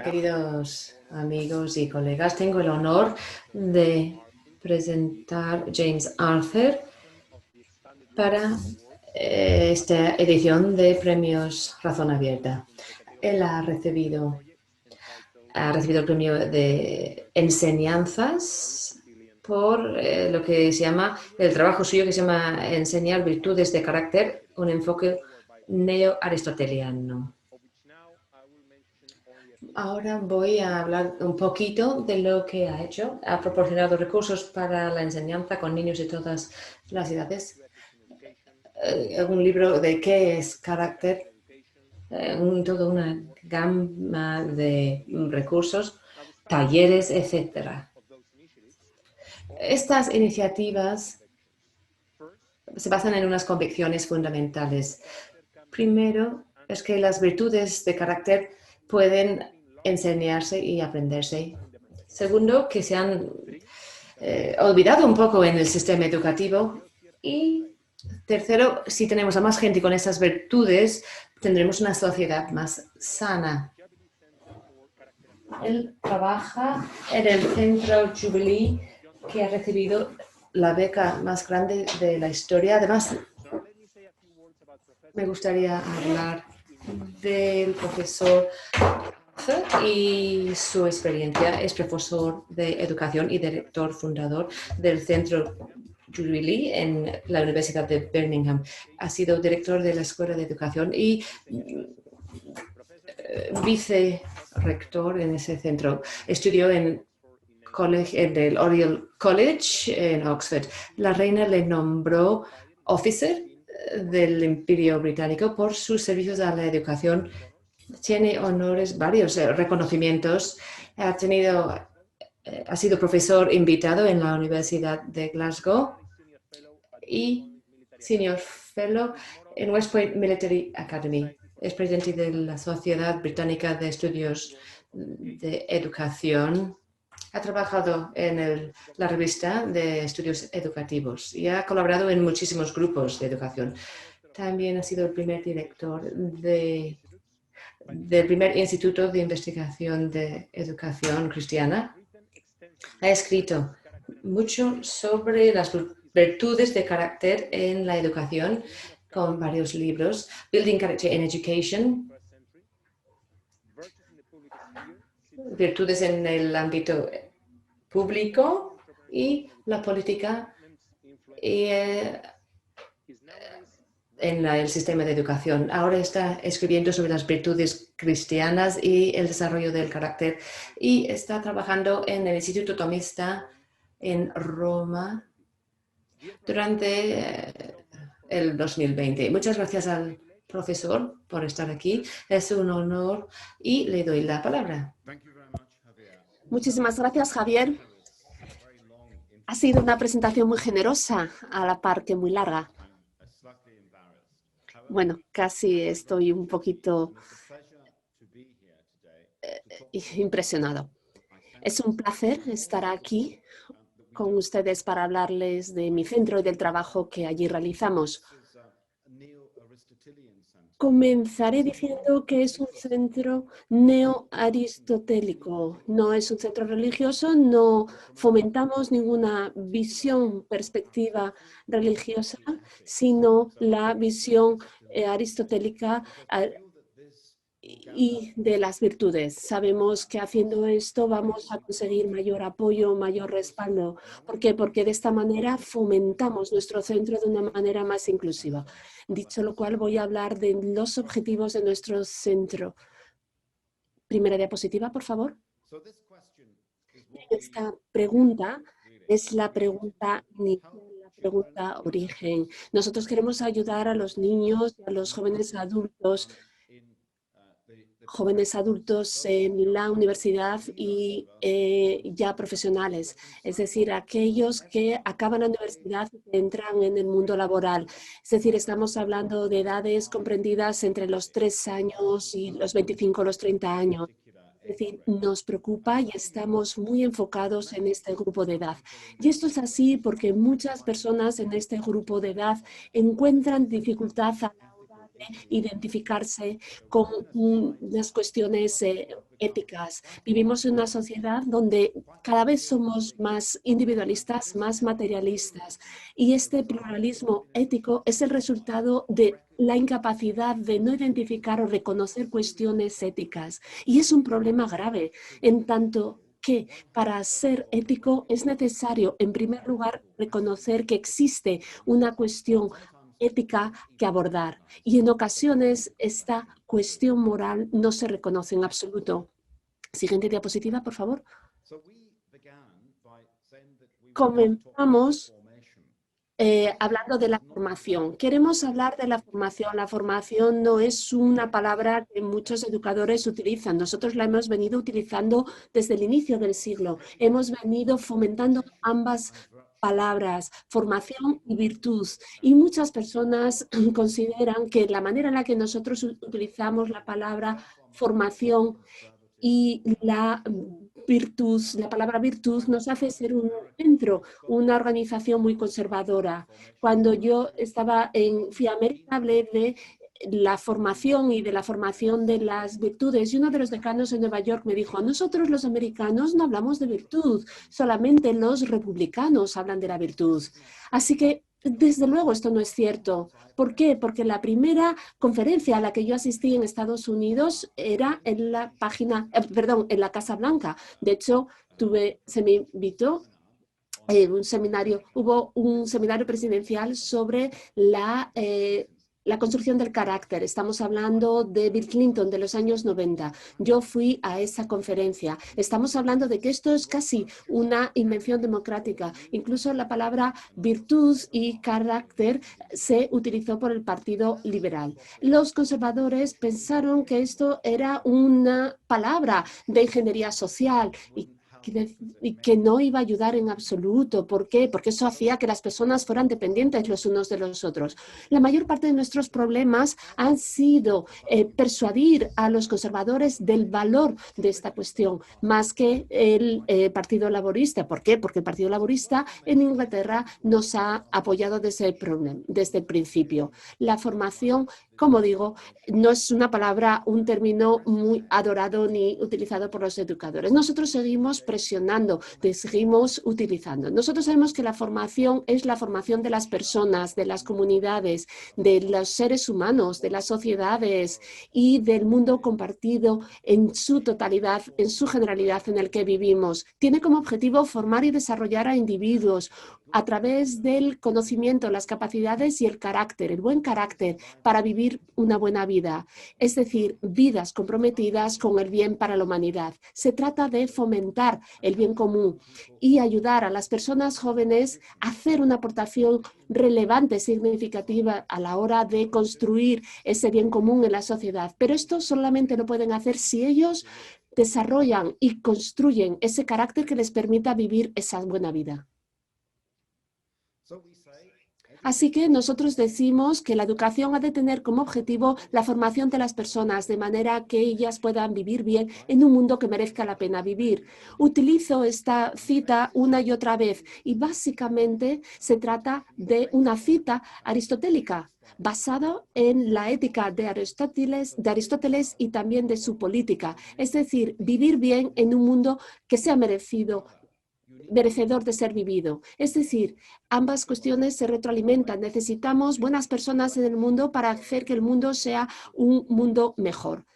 Queridos amigos y colegas, tengo el honor de presentar James Arthur para esta edición de Premios Razón Abierta. Él ha recibido el premio de enseñanzas por lo que se llama, el trabajo suyo que se llama Enseñar virtudes de carácter, un enfoque neo-aristoteliano. Ahora voy a hablar un poquito de lo que ha hecho. Ha proporcionado recursos para la enseñanza con niños de todas las edades. Un libro de qué es carácter, toda una gama de recursos, talleres, etc. Estas iniciativas se basan en unas convicciones fundamentales. Primero, es que las virtudes de carácter pueden enseñarse y aprenderse. Segundo, que se han olvidado un poco en el sistema educativo. Y tercero, si tenemos a más gente con esas virtudes, tendremos una sociedad más sana. Él trabaja en el Centro Jubilee, que ha recibido la beca más grande de la historia. Además, me gustaría hablar del profesor y su experiencia. Es profesor de educación y director fundador del Centro Jubilee en la Universidad de Birmingham. Ha sido director de la Escuela de Educación y vicerrector en ese centro. Estudió en el Oriel College en Oxford. La reina le nombró officer del Imperio Británico por sus servicios a la educación. Tiene honores, varios reconocimientos. Ha sido profesor invitado en la Universidad de Glasgow y Senior Fellow en West Point Military Academy. Es presidente de la Sociedad Británica de Estudios de Educación. Ha trabajado en la revista de estudios educativos y ha colaborado en muchísimos grupos de educación. También ha sido el primer director del primer Instituto de Investigación de Educación Cristiana. Ha escrito mucho sobre las virtudes de carácter en la educación con varios libros. Building Character in Education, virtudes en el ámbito público y la política y en el sistema de educación. Ahora está escribiendo sobre las virtudes cristianas y el desarrollo del carácter y está trabajando en el Instituto Tomista en Roma durante el 2020. Muchas gracias al profesor por estar aquí. Es un honor y le doy la palabra. Muchísimas gracias, Javier. Ha sido una presentación muy generosa, a la par que muy larga. Bueno, casi estoy un poquito impresionado. Es un placer estar aquí con ustedes para hablarles de mi centro y del trabajo que allí realizamos. Comenzaré diciendo que es un centro neo-aristotélico. No es un centro religioso, no fomentamos ninguna visión, perspectiva religiosa, sino la visión aristotélica y de las virtudes. Sabemos que haciendo esto vamos a conseguir mayor apoyo, mayor respaldo. ¿Por qué? Porque de esta manera fomentamos nuestro centro de una manera más inclusiva. Dicho lo cual, voy a hablar de los objetivos de nuestro centro. Primera diapositiva, por favor. Esta pregunta es la pregunta origen. Nosotros queremos ayudar a los niños y a los jóvenes adultos en la universidad y ya profesionales, es decir, aquellos que acaban la universidad y entran en el mundo laboral. Es decir, estamos hablando de edades comprendidas entre los 3 años y los 25 o los 30 años. Es decir, nos preocupa y estamos muy enfocados en este grupo de edad. Y esto es así porque muchas personas en este grupo de edad encuentran dificultad a la hora identificarse con unas cuestiones éticas. Vivimos en una sociedad donde cada vez somos más individualistas, más materialistas, y este pluralismo ético es el resultado de la incapacidad de no identificar o reconocer cuestiones éticas. Y es un problema grave, en tanto que para ser ético es necesario, en primer lugar, reconocer que existe una cuestión ética que abordar. Y en ocasiones esta cuestión moral no se reconoce en absoluto. Siguiente diapositiva, por favor. Comenzamos hablando de la formación. Queremos hablar de la formación. La formación no es una palabra que muchos educadores utilizan. Nosotros la hemos venido utilizando desde el inicio del siglo. Hemos venido fomentando ambas palabras, formación y virtud. Y muchas personas consideran que la manera en la que nosotros utilizamos la palabra formación y la virtud, la palabra virtud nos hace ser un centro, una organización muy conservadora. Cuando yo estaba en FIA América hablé de la formación y de la formación de las virtudes, y uno de los decanos en Nueva York me dijo: nosotros los americanos no hablamos de virtud, solamente los republicanos hablan de la virtud. Así que desde luego esto no es cierto. ¿Por qué? Porque la primera conferencia a la que yo asistí en Estados Unidos era en la en la Casa Blanca. De hecho, se me invitó hubo un seminario presidencial sobre la construcción del carácter. Estamos hablando de Bill Clinton de los años 90. Yo fui a esa conferencia. Estamos hablando de que esto es casi una invención democrática. Incluso la palabra virtud y carácter se utilizó por el Partido Liberal. Los conservadores pensaron que esto era una palabra de ingeniería social y que no iba a ayudar en absoluto. ¿Por qué? Porque eso hacía que las personas fueran dependientes los unos de los otros. La mayor parte de nuestros problemas han sido persuadir a los conservadores del valor de esta cuestión, más que el Partido Laborista. ¿Por qué? Porque el Partido Laborista en Inglaterra nos ha apoyado desde el principio. La formación, como digo, no es una palabra, un término muy adorado ni utilizado por los educadores. Nosotros seguimos presionando, seguimos utilizando. Nosotros sabemos que la formación es la formación de las personas, de las comunidades, de los seres humanos, de las sociedades y del mundo compartido en su totalidad, en su generalidad en el que vivimos. Tiene como objetivo formar y desarrollar a individuos a través del conocimiento, las capacidades y el carácter, el buen carácter para vivir una buena vida, es decir, vidas comprometidas con el bien para la humanidad. Se trata de fomentar el bien común y ayudar a las personas jóvenes a hacer una aportación relevante, significativa a la hora de construir ese bien común en la sociedad. Pero esto solamente lo pueden hacer si ellos desarrollan y construyen ese carácter que les permita vivir esa buena vida. Así que nosotros decimos que la educación ha de tener como objetivo la formación de las personas, de manera que ellas puedan vivir bien en un mundo que merezca la pena vivir. Utilizo esta cita una y otra vez y básicamente se trata de una cita aristotélica, basado en la ética de Aristóteles y también de su política, es decir, vivir bien en un mundo que sea merecedor de ser vivido. Es decir, ambas cuestiones se retroalimentan. Necesitamos buenas personas en el mundo para hacer que el mundo sea un mundo mejor.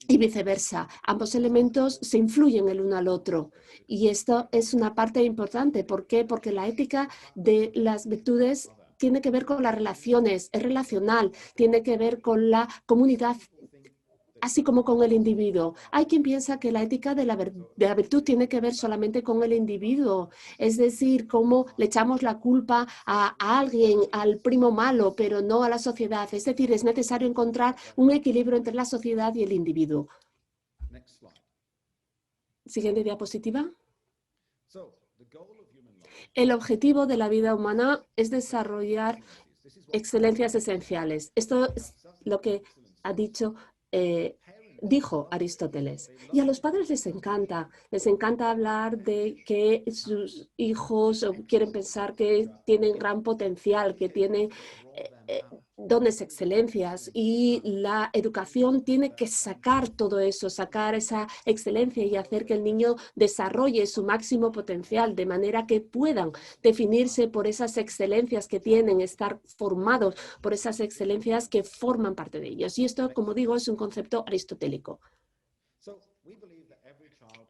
Y viceversa, ambos elementos se influyen el uno al otro. Y esto es una parte importante. ¿Por qué? Porque la ética de las virtudes tiene que ver con las relaciones, es relacional, tiene que ver con la comunidad, así como con el individuo. Hay quien piensa que la ética de la virtud tiene que ver solamente con el individuo, es decir, cómo le echamos la culpa a alguien, al primo malo, pero no a la sociedad. Es decir, es necesario encontrar un equilibrio entre la sociedad y el individuo. Siguiente diapositiva. El objetivo de la vida humana es desarrollar excelencias esenciales. Esto es lo que ha dijo Aristóteles. Y a los padres les encanta hablar de que sus hijos quieren pensar que tienen gran potencial, que tienen dones, excelencias, y la educación tiene que sacar todo eso, sacar esa excelencia y hacer que el niño desarrolle su máximo potencial de manera que puedan definirse por esas excelencias que tienen, estar formados por esas excelencias que forman parte de ellos. Y esto, como digo, es un concepto aristotélico.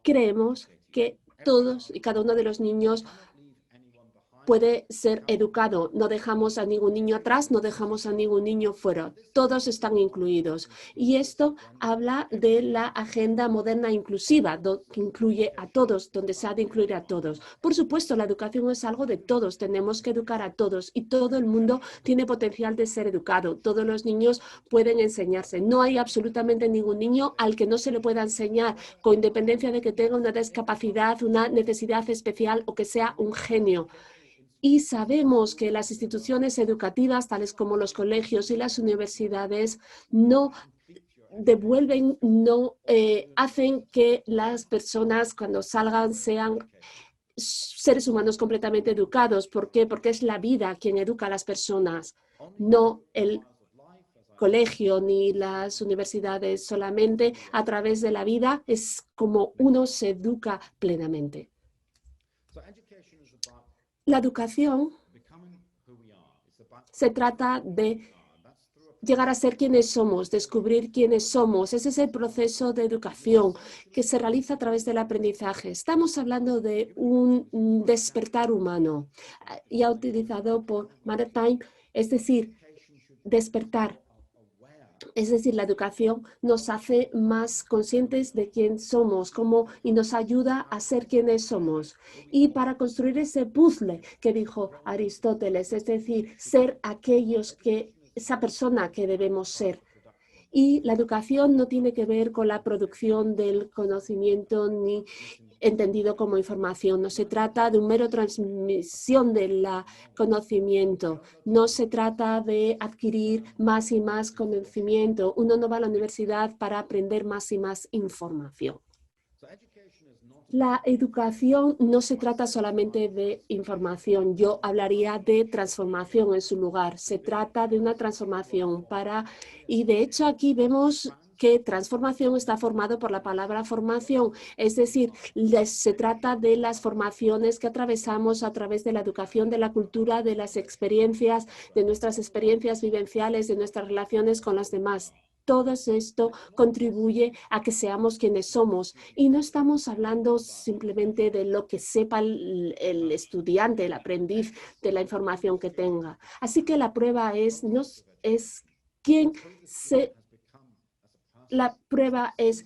Creemos que todos y cada uno de los niños puede ser educado. No dejamos a ningún niño atrás, no dejamos a ningún niño fuera. Todos están incluidos. Y esto habla de la agenda moderna inclusiva, que incluye a todos, donde se ha de incluir a todos. Por supuesto, la educación es algo de todos. Tenemos que educar a todos y todo el mundo tiene potencial de ser educado. Todos los niños pueden enseñarse. No hay absolutamente ningún niño al que no se le pueda enseñar, con independencia de que tenga una discapacidad, una necesidad especial o que sea un genio. Y sabemos que las instituciones educativas, tales como los colegios y las universidades, no devuelven, no hacen que las personas cuando salgan sean seres humanos completamente educados. ¿Por qué? Porque es la vida quien educa a las personas, no el colegio ni las universidades. Solamente a través de la vida es como uno se educa plenamente. La educación se trata de llegar a ser quienes somos, descubrir quiénes somos. Ese es el proceso de educación que se realiza a través del aprendizaje. Estamos hablando de un despertar humano, ya utilizado por Martin, es decir, despertar. Es decir, la educación nos hace más conscientes de quién somos y nos ayuda a ser quienes somos. Y para construir ese puzzle que dijo Aristóteles, es decir, ser esa persona que debemos ser. Y la educación no tiene que ver con la producción del conocimiento ni entendido como información. No se trata de un mero transmisión del conocimiento. No se trata de adquirir más y más conocimiento. Uno no va a la universidad para aprender más y más información. La educación no se trata solamente de información. Yo hablaría de transformación en su lugar. Se trata de una transformación y de hecho aquí vemos que transformación está formado por la palabra formación, es decir, se trata de las formaciones que atravesamos a través de la educación, de la cultura, de las experiencias, de nuestras experiencias vivenciales, de nuestras relaciones con los demás. Todo esto contribuye a que seamos quienes somos y no estamos hablando simplemente de lo que sepa el estudiante, el aprendiz, de la información que tenga. Así que la prueba la prueba es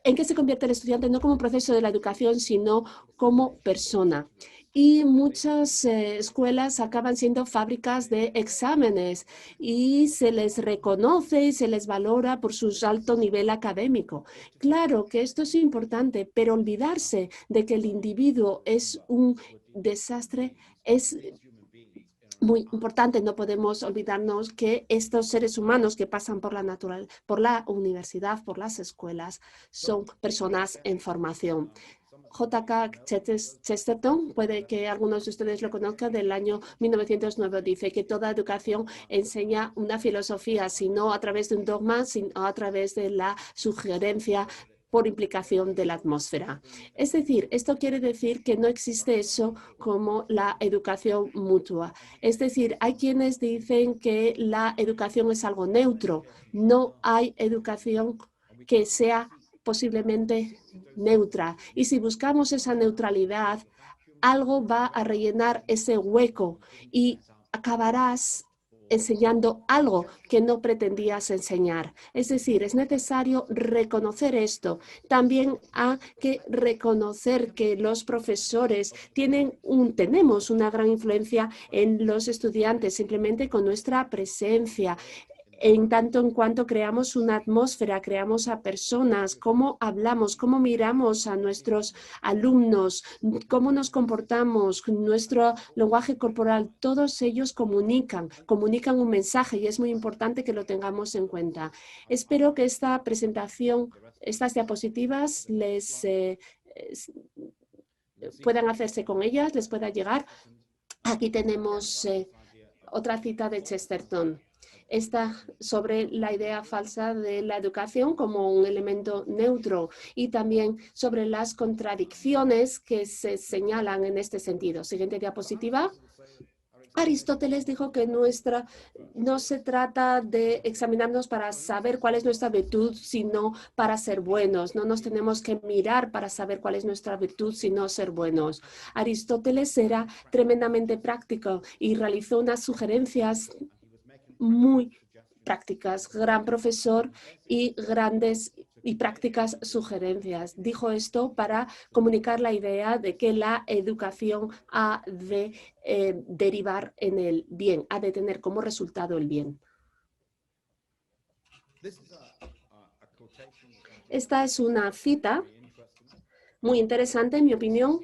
en qué se convierte el estudiante, no como un proceso de la educación, sino como persona. Y muchas escuelas acaban siendo fábricas de exámenes y se les reconoce y se les valora por su alto nivel académico. Claro que esto es importante, pero olvidarse de que el individuo es un desastre es muy importante. No podemos olvidarnos que estos seres humanos que pasan por la universidad, por las escuelas, son personas en formación. J.K. Chesterton, puede que algunos de ustedes lo conozcan, del año 1909, dice que toda educación enseña una filosofía, sino a través de un dogma, sino a través de la sugerencia por implicación de la atmósfera. Es decir, esto quiere decir que no existe eso como la educación mutua. Es decir, hay quienes dicen que la educación es algo neutro. No hay educación que sea posiblemente neutra. Y si buscamos esa neutralidad, algo va a rellenar ese hueco y acabarás enseñando algo que no pretendías enseñar. Es decir, es necesario reconocer esto. También hay que reconocer que los profesores tenemos una gran influencia en los estudiantes simplemente con nuestra presencia. En tanto en cuanto creamos una atmósfera, creamos a personas, cómo hablamos, cómo miramos a nuestros alumnos, cómo nos comportamos, nuestro lenguaje corporal, todos ellos comunican un mensaje y es muy importante que lo tengamos en cuenta. Espero que esta presentación, estas diapositivas puedan hacerse con ellas, les pueda llegar. Aquí tenemos otra cita de Chesterton. Esta sobre la idea falsa de la educación como un elemento neutro y también sobre las contradicciones que se señalan en este sentido. Siguiente diapositiva. Aristóteles dijo que no se trata de examinarnos para saber cuál es nuestra virtud, sino para ser buenos. No nos tenemos que mirar para saber cuál es nuestra virtud, sino ser buenos. Aristóteles era tremendamente práctico y realizó unas sugerencias muy prácticas, gran profesor y grandes y prácticas sugerencias. Dijo esto para comunicar la idea de que la educación ha de derivar en el bien, ha de tener como resultado el bien. Esta es una cita muy interesante, en mi opinión.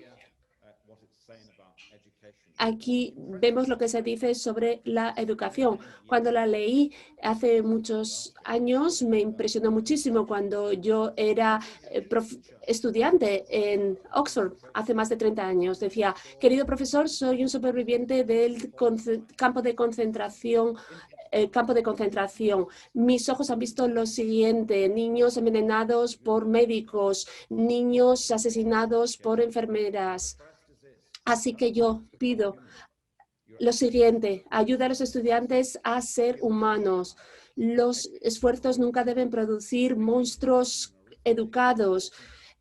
Aquí vemos lo que se dice sobre la educación. Cuando la leí hace muchos años, me impresionó muchísimo cuando yo era estudiante en Oxford, hace más de 30 años. Decía, querido profesor, soy un superviviente del campo de concentración. Mis ojos han visto lo siguiente: niños envenenados por médicos, niños asesinados por enfermeras. Así que yo pido lo siguiente: ayuda a los estudiantes a ser humanos. Los esfuerzos nunca deben producir monstruos educados,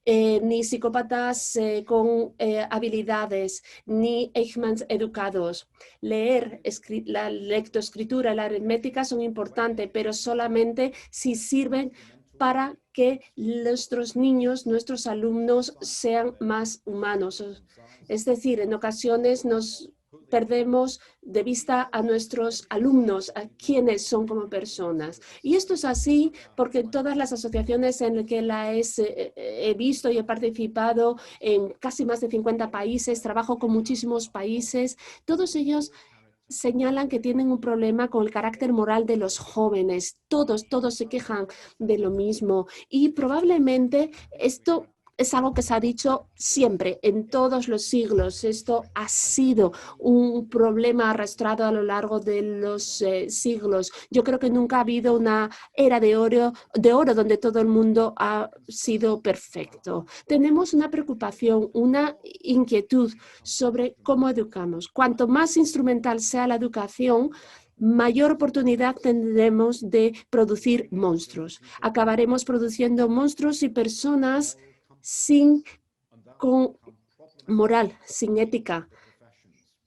ni psicópatas con habilidades, ni Eichmanns educados. Leer, la lectoescritura y la aritmética son importantes, pero solamente si sirven para que nuestros niños, nuestros alumnos sean más humanos. Es decir, en ocasiones nos perdemos de vista a nuestros alumnos, a quienes son como personas. Y esto es así porque en todas las asociaciones en las que he visto y he participado en casi más de 50 países, trabajo con muchísimos países, todos ellos señalan que tienen un problema con el carácter moral de los jóvenes. Todos se quejan de lo mismo y probablemente esto es algo que se ha dicho siempre, en todos los siglos. Esto ha sido un problema arrastrado a lo largo de los siglos. Yo creo que nunca ha habido una era de oro donde todo el mundo ha sido perfecto. Tenemos una preocupación, una inquietud sobre cómo educamos. Cuanto más instrumental sea la educación, mayor oportunidad tendremos de producir monstruos. Acabaremos produciendo monstruos y personas con moral, sin ética.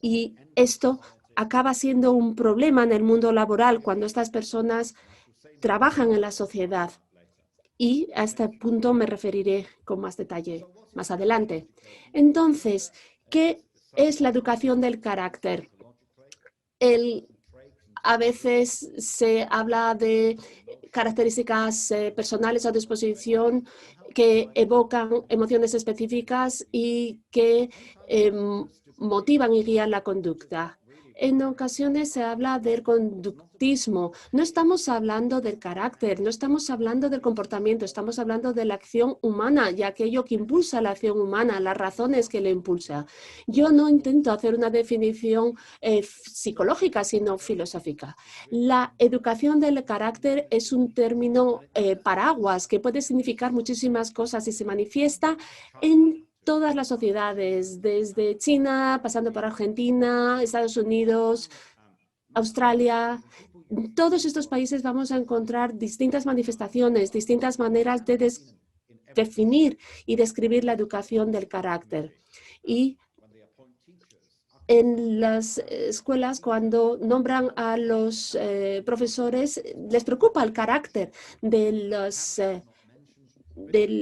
Y esto acaba siendo un problema en el mundo laboral cuando estas personas trabajan en la sociedad. Y a este punto me referiré con más detalle más adelante. Entonces, ¿qué es la educación del carácter? A veces se habla de características personales a disposición que evocan emociones específicas y que motivan y guían la conducta. En ocasiones se habla del conductismo. No estamos hablando del carácter, no estamos hablando del comportamiento, estamos hablando de la acción humana y aquello que impulsa la acción humana, las razones que le impulsa. Yo no intento hacer una definición psicológica, sino filosófica. La educación del carácter es un término paraguas que puede significar muchísimas cosas y se manifiesta en todas las sociedades, desde China, pasando por Argentina, Estados Unidos, Australia. En todos estos países vamos a encontrar distintas manifestaciones, distintas maneras de definir y describir la educación del carácter. Y en las escuelas, cuando nombran a los profesores, les preocupa el carácter de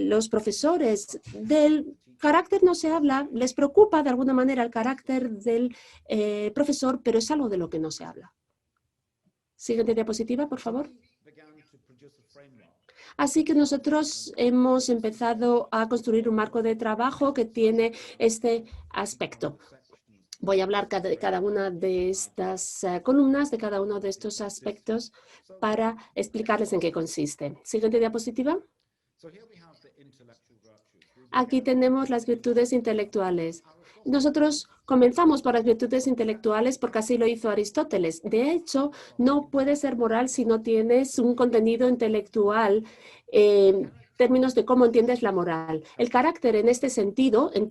los profesores. Del carácter no se habla, les preocupa de alguna manera el carácter del profesor, pero es algo de lo que no se habla. Siguiente diapositiva, por favor. Así que nosotros hemos empezado a construir un marco de trabajo que tiene este aspecto. Voy a hablar de cada una de estas columnas, de cada uno de estos aspectos, para explicarles en qué consiste. Siguiente diapositiva. Aquí tenemos las virtudes intelectuales. Nosotros comenzamos por las virtudes intelectuales porque así lo hizo Aristóteles. De hecho, no puedes ser moral si no tienes un contenido intelectual en términos de cómo entiendes la moral. El carácter en este sentido, en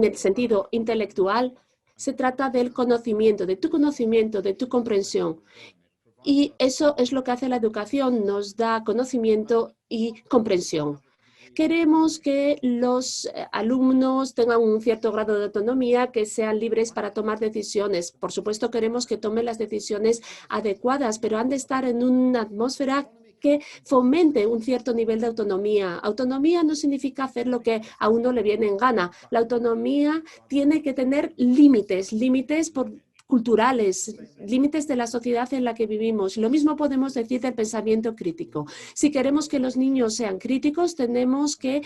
el sentido intelectual, se trata del conocimiento, de tu comprensión. Y eso es lo que hace la educación, nos da conocimiento y comprensión. Queremos que los alumnos tengan un cierto grado de autonomía, que sean libres para tomar decisiones. Por supuesto, queremos que tomen las decisiones adecuadas, pero han de estar en una atmósfera que fomente un cierto nivel de autonomía. Autonomía no significa hacer lo que a uno le viene en gana. La autonomía tiene que tener límites culturales, límites de la sociedad en la que vivimos. Lo mismo podemos decir del pensamiento crítico. Si queremos que los niños sean críticos, tenemos que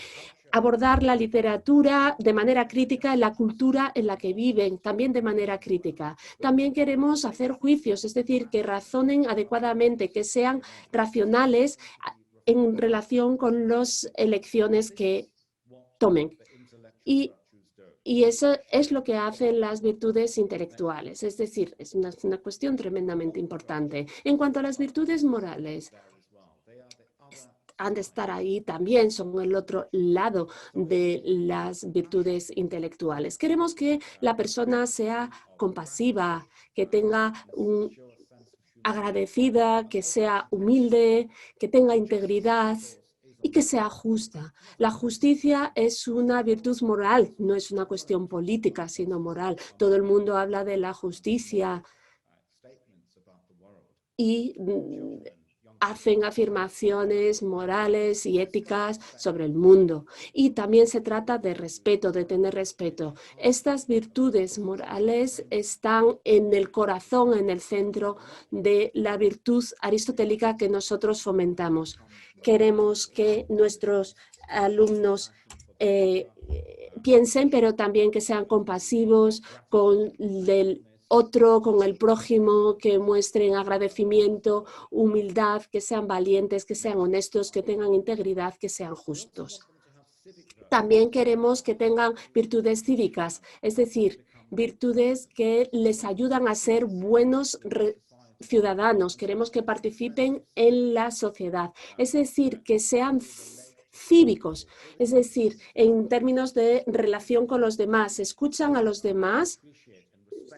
abordar la literatura de manera crítica en la cultura en la que viven, también de manera crítica. También queremos hacer juicios, es decir, que razonen adecuadamente, que sean racionales en relación con las elecciones que tomen. Y eso es lo que hacen las virtudes intelectuales, es decir, es una cuestión tremendamente importante. En cuanto a las virtudes morales, han de estar ahí también, son el otro lado de las virtudes intelectuales. Queremos que la persona sea compasiva, que tenga agradecida, que sea humilde, que tenga integridad y que sea justa. La justicia es una virtud moral, no es una cuestión política, sino moral. Todo el mundo habla de la justicia y hacen afirmaciones morales y éticas sobre el mundo. Y también se trata de respeto, de tener respeto. Estas virtudes morales están en el corazón, en el centro de la virtud aristotélica que nosotros fomentamos. Queremos que nuestros alumnos piensen, pero también que sean compasivos con el otro, con el prójimo, que muestren agradecimiento, humildad, que sean valientes, que sean honestos, que tengan integridad, que sean justos. También queremos que tengan virtudes cívicas, es decir, virtudes que les ayudan a ser buenos ciudadanos. Queremos que participen en la sociedad, es decir, que sean cívicos, es decir, en términos de relación con los demás, escuchan a los demás,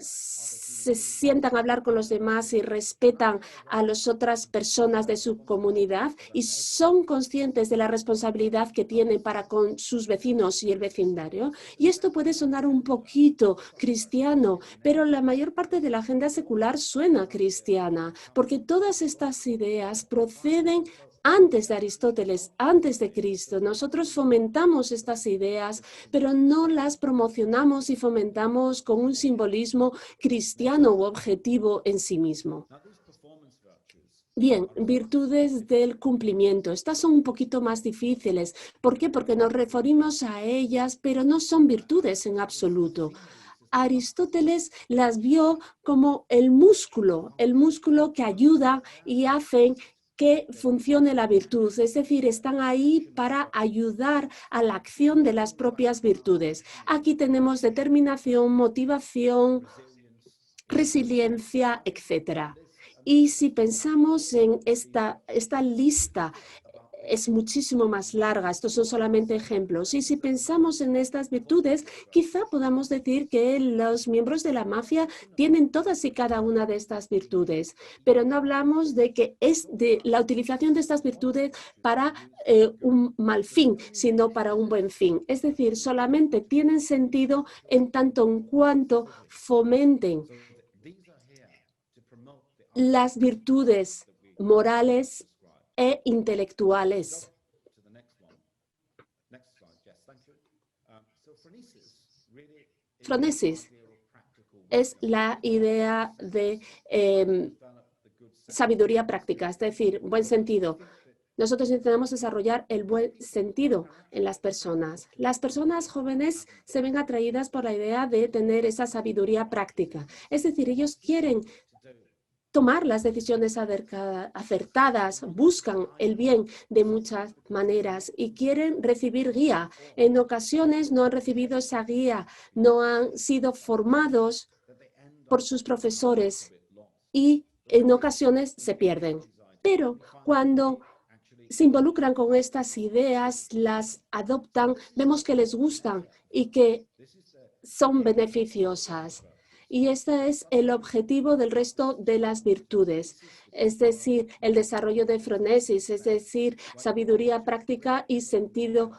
se sientan a hablar con los demás y respetan a las otras personas de su comunidad y son conscientes de la responsabilidad que tienen para con sus vecinos y el vecindario. Y esto puede sonar un poquito cristiano, pero la mayor parte de la agenda secular suena cristiana, porque todas estas ideas proceden antes de Aristóteles, antes de Cristo. Nosotros fomentamos estas ideas, pero no las promocionamos y fomentamos con un simbolismo cristiano u objetivo en sí mismo. Bien, virtudes del cumplimiento. Estas son un poquito más difíciles. ¿Por qué? Porque nos referimos a ellas, pero no son virtudes en absoluto. Aristóteles las vio como el músculo que ayuda y hacen que funcione la virtud, es decir, están ahí para ayudar a la acción de las propias virtudes. Aquí tenemos determinación, motivación, resiliencia, etc. Y si pensamos en esta lista, es muchísimo más larga, estos son solamente ejemplos. Y si pensamos en estas virtudes, quizá podamos decir que los miembros de la mafia tienen todas y cada una de estas virtudes, pero no hablamos de que es de la utilización de estas virtudes para un mal fin, sino para un buen fin. Es decir, solamente tienen sentido en tanto en cuanto fomenten las virtudes morales e intelectuales. Phronesis es la idea de sabiduría práctica, es decir, buen sentido. Nosotros intentamos desarrollar el buen sentido en las personas. Las personas jóvenes se ven atraídas por la idea de tener esa sabiduría práctica. Es decir, ellos quieren tomar las decisiones acertadas, buscan el bien de muchas maneras y quieren recibir guía. En ocasiones no han recibido esa guía, no han sido formados por sus profesores y en ocasiones se pierden. Pero cuando se involucran con estas ideas, las adoptan, vemos que les gustan y que son beneficiosas. Y este es el objetivo del resto de las virtudes, es decir, el desarrollo de fronesis, es decir, sabiduría práctica y sentido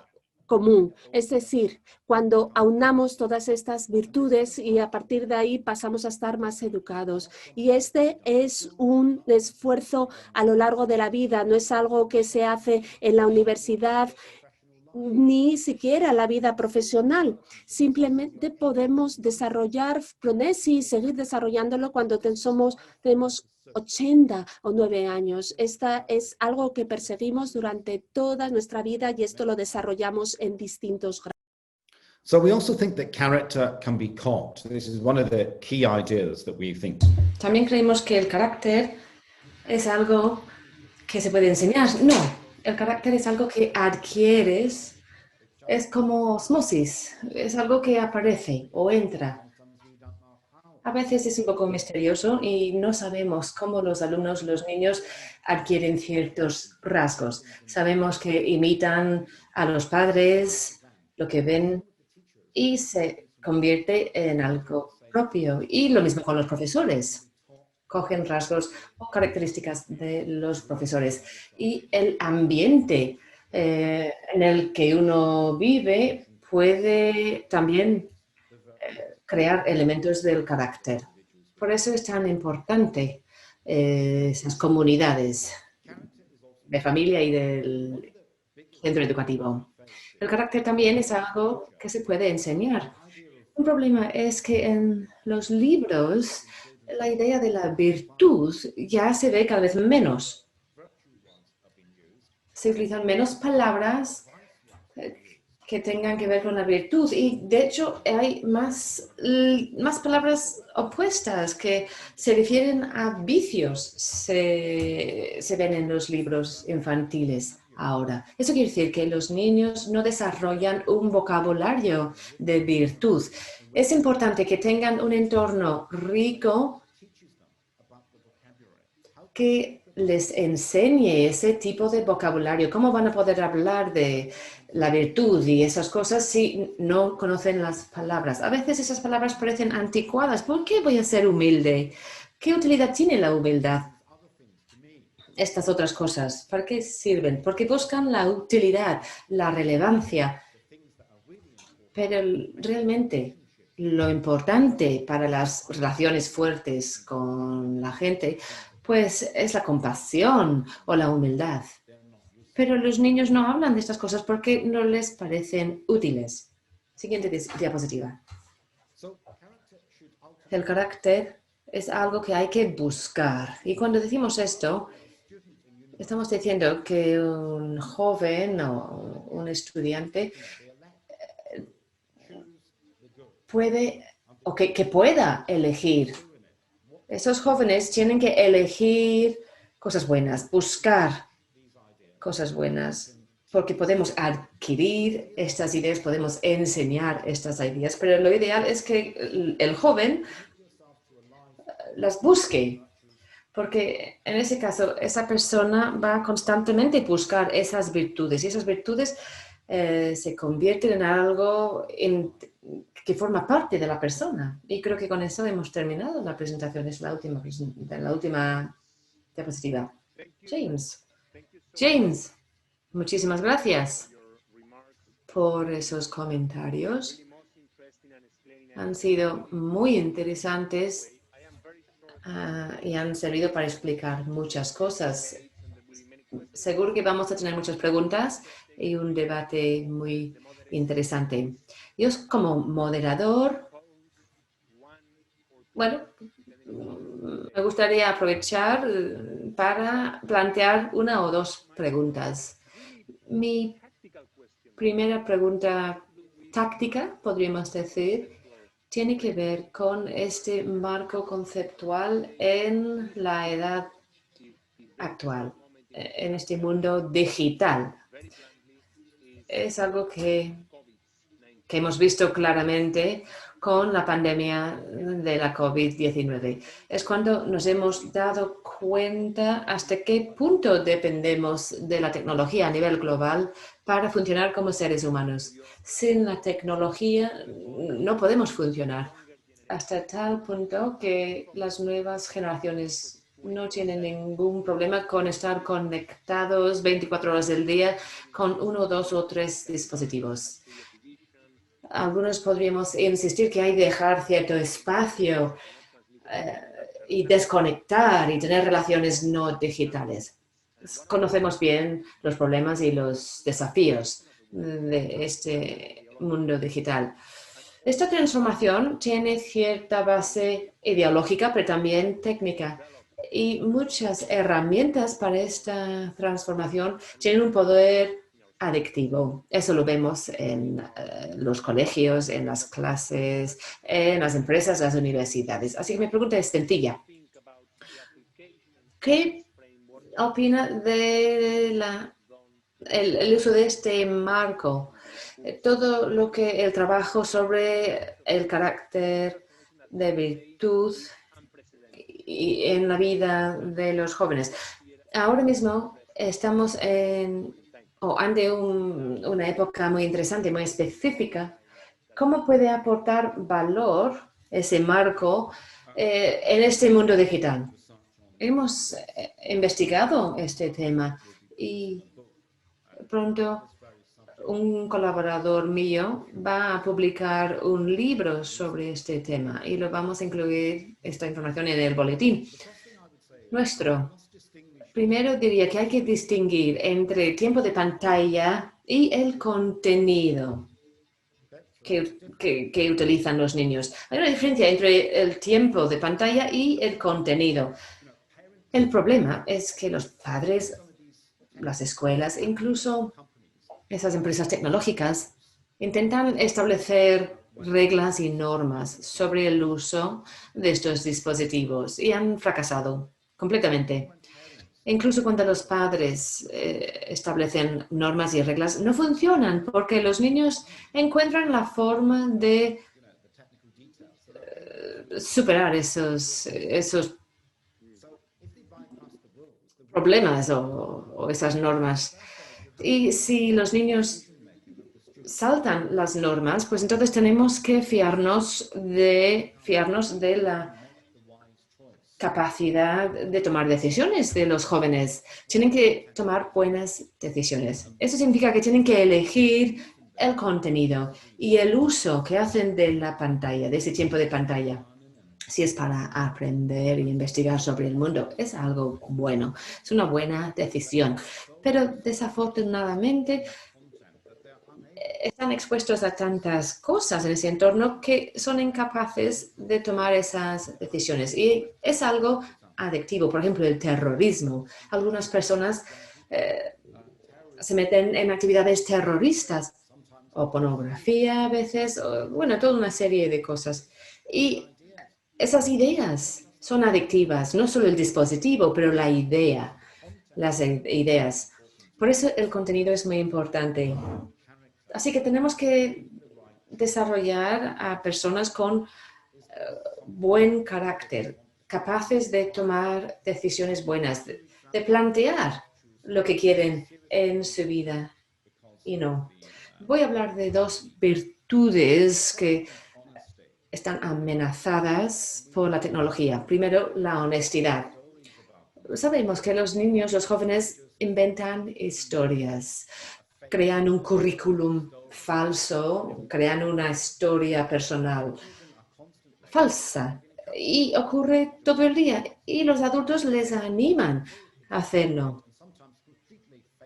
común. Es decir, cuando aunamos todas estas virtudes y a partir de ahí pasamos a estar más educados. Y este es un esfuerzo a lo largo de la vida, no es algo que se hace en la universidad ni siquiera la vida profesional. Simplemente podemos desarrollar fronesis, seguir desarrollándolo cuando tenemos 80 o 9 años. Esta es algo que perseguimos durante toda nuestra vida y esto lo desarrollamos en distintos grados. So we also think that character can be taught. This is one of the key ideas that we think. También creemos que el carácter es algo que se puede enseñar. No, el carácter es algo que adquieres, es como osmosis, es algo que aparece o entra. A veces es un poco misterioso y no sabemos cómo los alumnos, los niños adquieren ciertos rasgos. Sabemos que imitan a los padres, lo que ven y se convierte en algo propio. Y lo mismo con los profesores. Cogen rasgos o características de los profesores. Y el ambiente en el que uno vive puede también crear elementos del carácter. Por eso es tan importante esas comunidades de familia y del centro educativo. El carácter también es algo que se puede enseñar. Un problema es que en los libros la idea de la virtud ya se ve cada vez menos. Se utilizan menos palabras que tengan que ver con la virtud y de hecho hay más palabras opuestas que se refieren a vicios, se ven en los libros infantiles ahora. Eso quiere decir que los niños no desarrollan un vocabulario de virtud. Es importante que tengan un entorno rico que les enseñe ese tipo de vocabulario. ¿Cómo van a poder hablar de la virtud y esas cosas si no conocen las palabras? A veces esas palabras parecen anticuadas. ¿Por qué voy a ser humilde? ¿Qué utilidad tiene la humildad? Estas otras cosas, ¿para qué sirven? Porque buscan la utilidad, la relevancia. Pero realmente lo importante para las relaciones fuertes con la gente, pues es la compasión o la humildad. Pero los niños no hablan de estas cosas porque no les parecen útiles. Siguiente diapositiva. El carácter es algo que hay que buscar. Y cuando decimos esto, estamos diciendo que un joven o un estudiante puede o que pueda elegir. Esos jóvenes tienen que elegir cosas buenas, buscar cosas buenas, porque podemos adquirir estas ideas, podemos enseñar estas ideas, pero lo ideal es que el joven las busque, porque en ese caso esa persona va constantemente a buscar esas virtudes y esas virtudes se convierten en algo que forma parte de la persona. Y creo que con eso hemos terminado la presentación. Es la última diapositiva. James, muchísimas gracias por esos comentarios. Han sido muy interesantes y han servido para explicar muchas cosas. Seguro que vamos a tener muchas preguntas y un debate muy interesante. Yo como moderador, bueno, me gustaría aprovechar para plantear una o dos preguntas. Mi primera pregunta táctica, podríamos decir, tiene que ver con este marco conceptual en la edad actual, en este mundo digital. Es algo que hemos visto claramente con la pandemia de la COVID-19. Es cuando nos hemos dado cuenta hasta qué punto dependemos de la tecnología a nivel global para funcionar como seres humanos. Sin la tecnología no podemos funcionar, hasta tal punto que las nuevas generaciones no tienen ningún problema con estar conectados 24 horas del día con 1, 2 o 3 dispositivos. Algunos podríamos insistir que hay que dejar cierto espacio y desconectar y tener relaciones no digitales. Conocemos bien los problemas y los desafíos de este mundo digital. Esta transformación tiene cierta base ideológica, pero también técnica. Y muchas herramientas para esta transformación tienen un poder adictivo. Eso lo vemos en los colegios, en las clases, en las empresas, las universidades. Así que mi pregunta es sencilla. ¿Qué opina de el uso de este marco? Todo lo que el trabajo sobre el carácter de virtud y en la vida de los jóvenes. Ahora mismo estamos ante una época muy interesante, muy específica. ¿Cómo puede aportar valor ese marco en este mundo digital? Hemos investigado este tema y pronto un colaborador mío va a publicar un libro sobre este tema y lo vamos a incluir esta información en el boletín nuestro. Primero diría que hay que distinguir entre el tiempo de pantalla y el contenido que utilizan los niños. Hay una diferencia entre el tiempo de pantalla y el contenido. El problema es que los padres, las escuelas, incluso esas empresas tecnológicas intentan establecer reglas y normas sobre el uso de estos dispositivos y han fracasado completamente. Incluso cuando los padres establecen normas y reglas, no funcionan porque los niños encuentran la forma de superar esos problemas o esas normas. Y si los niños saltan las normas, pues entonces tenemos que fiarnos de la capacidad de tomar decisiones de los jóvenes. Tienen que tomar buenas decisiones. Eso significa que tienen que elegir el contenido y el uso que hacen de la pantalla, de ese tiempo de pantalla. Si es para aprender y investigar sobre el mundo, es algo bueno, es una buena decisión. Pero desafortunadamente están expuestos a tantas cosas en ese entorno que son incapaces de tomar esas decisiones. Y es algo adictivo. Por ejemplo, el terrorismo. Algunas personas se meten en actividades terroristas o pornografía a veces, bueno, toda una serie de cosas. Y esas ideas son adictivas, no solo el dispositivo, pero la idea, las ideas. Por eso el contenido es muy importante. Así que tenemos que desarrollar a personas con buen carácter, capaces de tomar decisiones buenas, de plantear lo que quieren en su vida y no. Voy a hablar de dos virtudes que están amenazadas por la tecnología. Primero, la honestidad. Sabemos que los niños, los jóvenes, inventan historias, crean un currículum falso, crean una historia personal falsa y ocurre todo el día y los adultos les animan a hacerlo.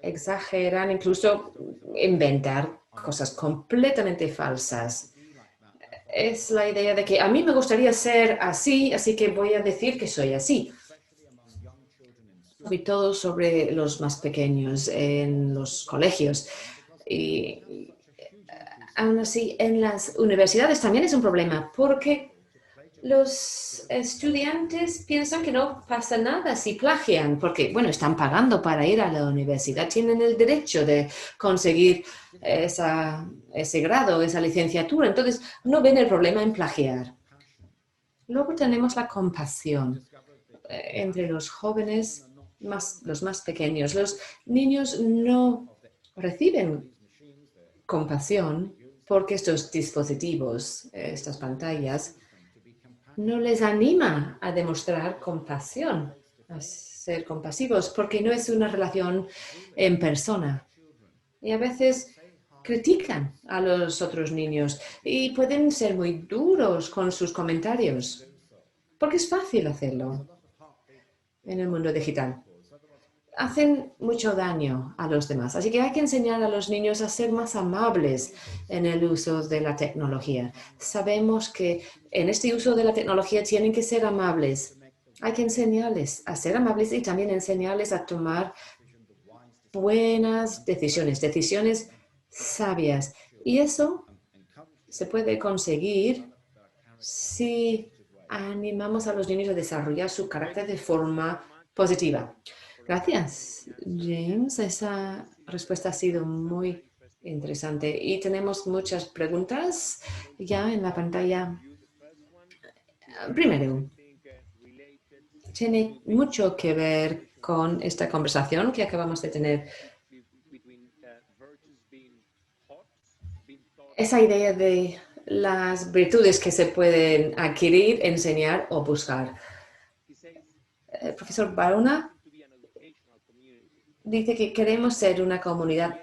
Exageran, incluso inventar cosas completamente falsas. Es la idea de que a mí me gustaría ser así, así que voy a decir que soy así. Sobre todo sobre los más pequeños en los colegios. Y aún así, en las universidades también es un problema porque los estudiantes piensan que no pasa nada si plagian, porque, bueno, están pagando para ir a la universidad, tienen el derecho de conseguir ese grado, esa licenciatura, entonces no ven el problema en plagiar. Luego tenemos la compasión entre los jóvenes, los más pequeños. Los niños no reciben compasión porque estos dispositivos, estas pantallas, no les anima a demostrar compasión, a ser compasivos, porque no es una relación en persona. Y a veces critican a los otros niños y pueden ser muy duros con sus comentarios, porque es fácil hacerlo en el mundo digital. Hacen mucho daño a los demás. Así que hay que enseñar a los niños a ser más amables en el uso de la tecnología. Sabemos que en este uso de la tecnología tienen que ser amables. Hay que enseñarles a ser amables y también enseñarles a tomar buenas decisiones, decisiones sabias. Y eso se puede conseguir si animamos a los niños a desarrollar su carácter de forma positiva. Gracias, James. Esa respuesta ha sido muy interesante. Y tenemos muchas preguntas ya en la pantalla. Primero, tiene mucho que ver con esta conversación que acabamos de tener. Esa idea de las virtudes que se pueden adquirir, enseñar o buscar. El profesor Barona dice que queremos ser una comunidad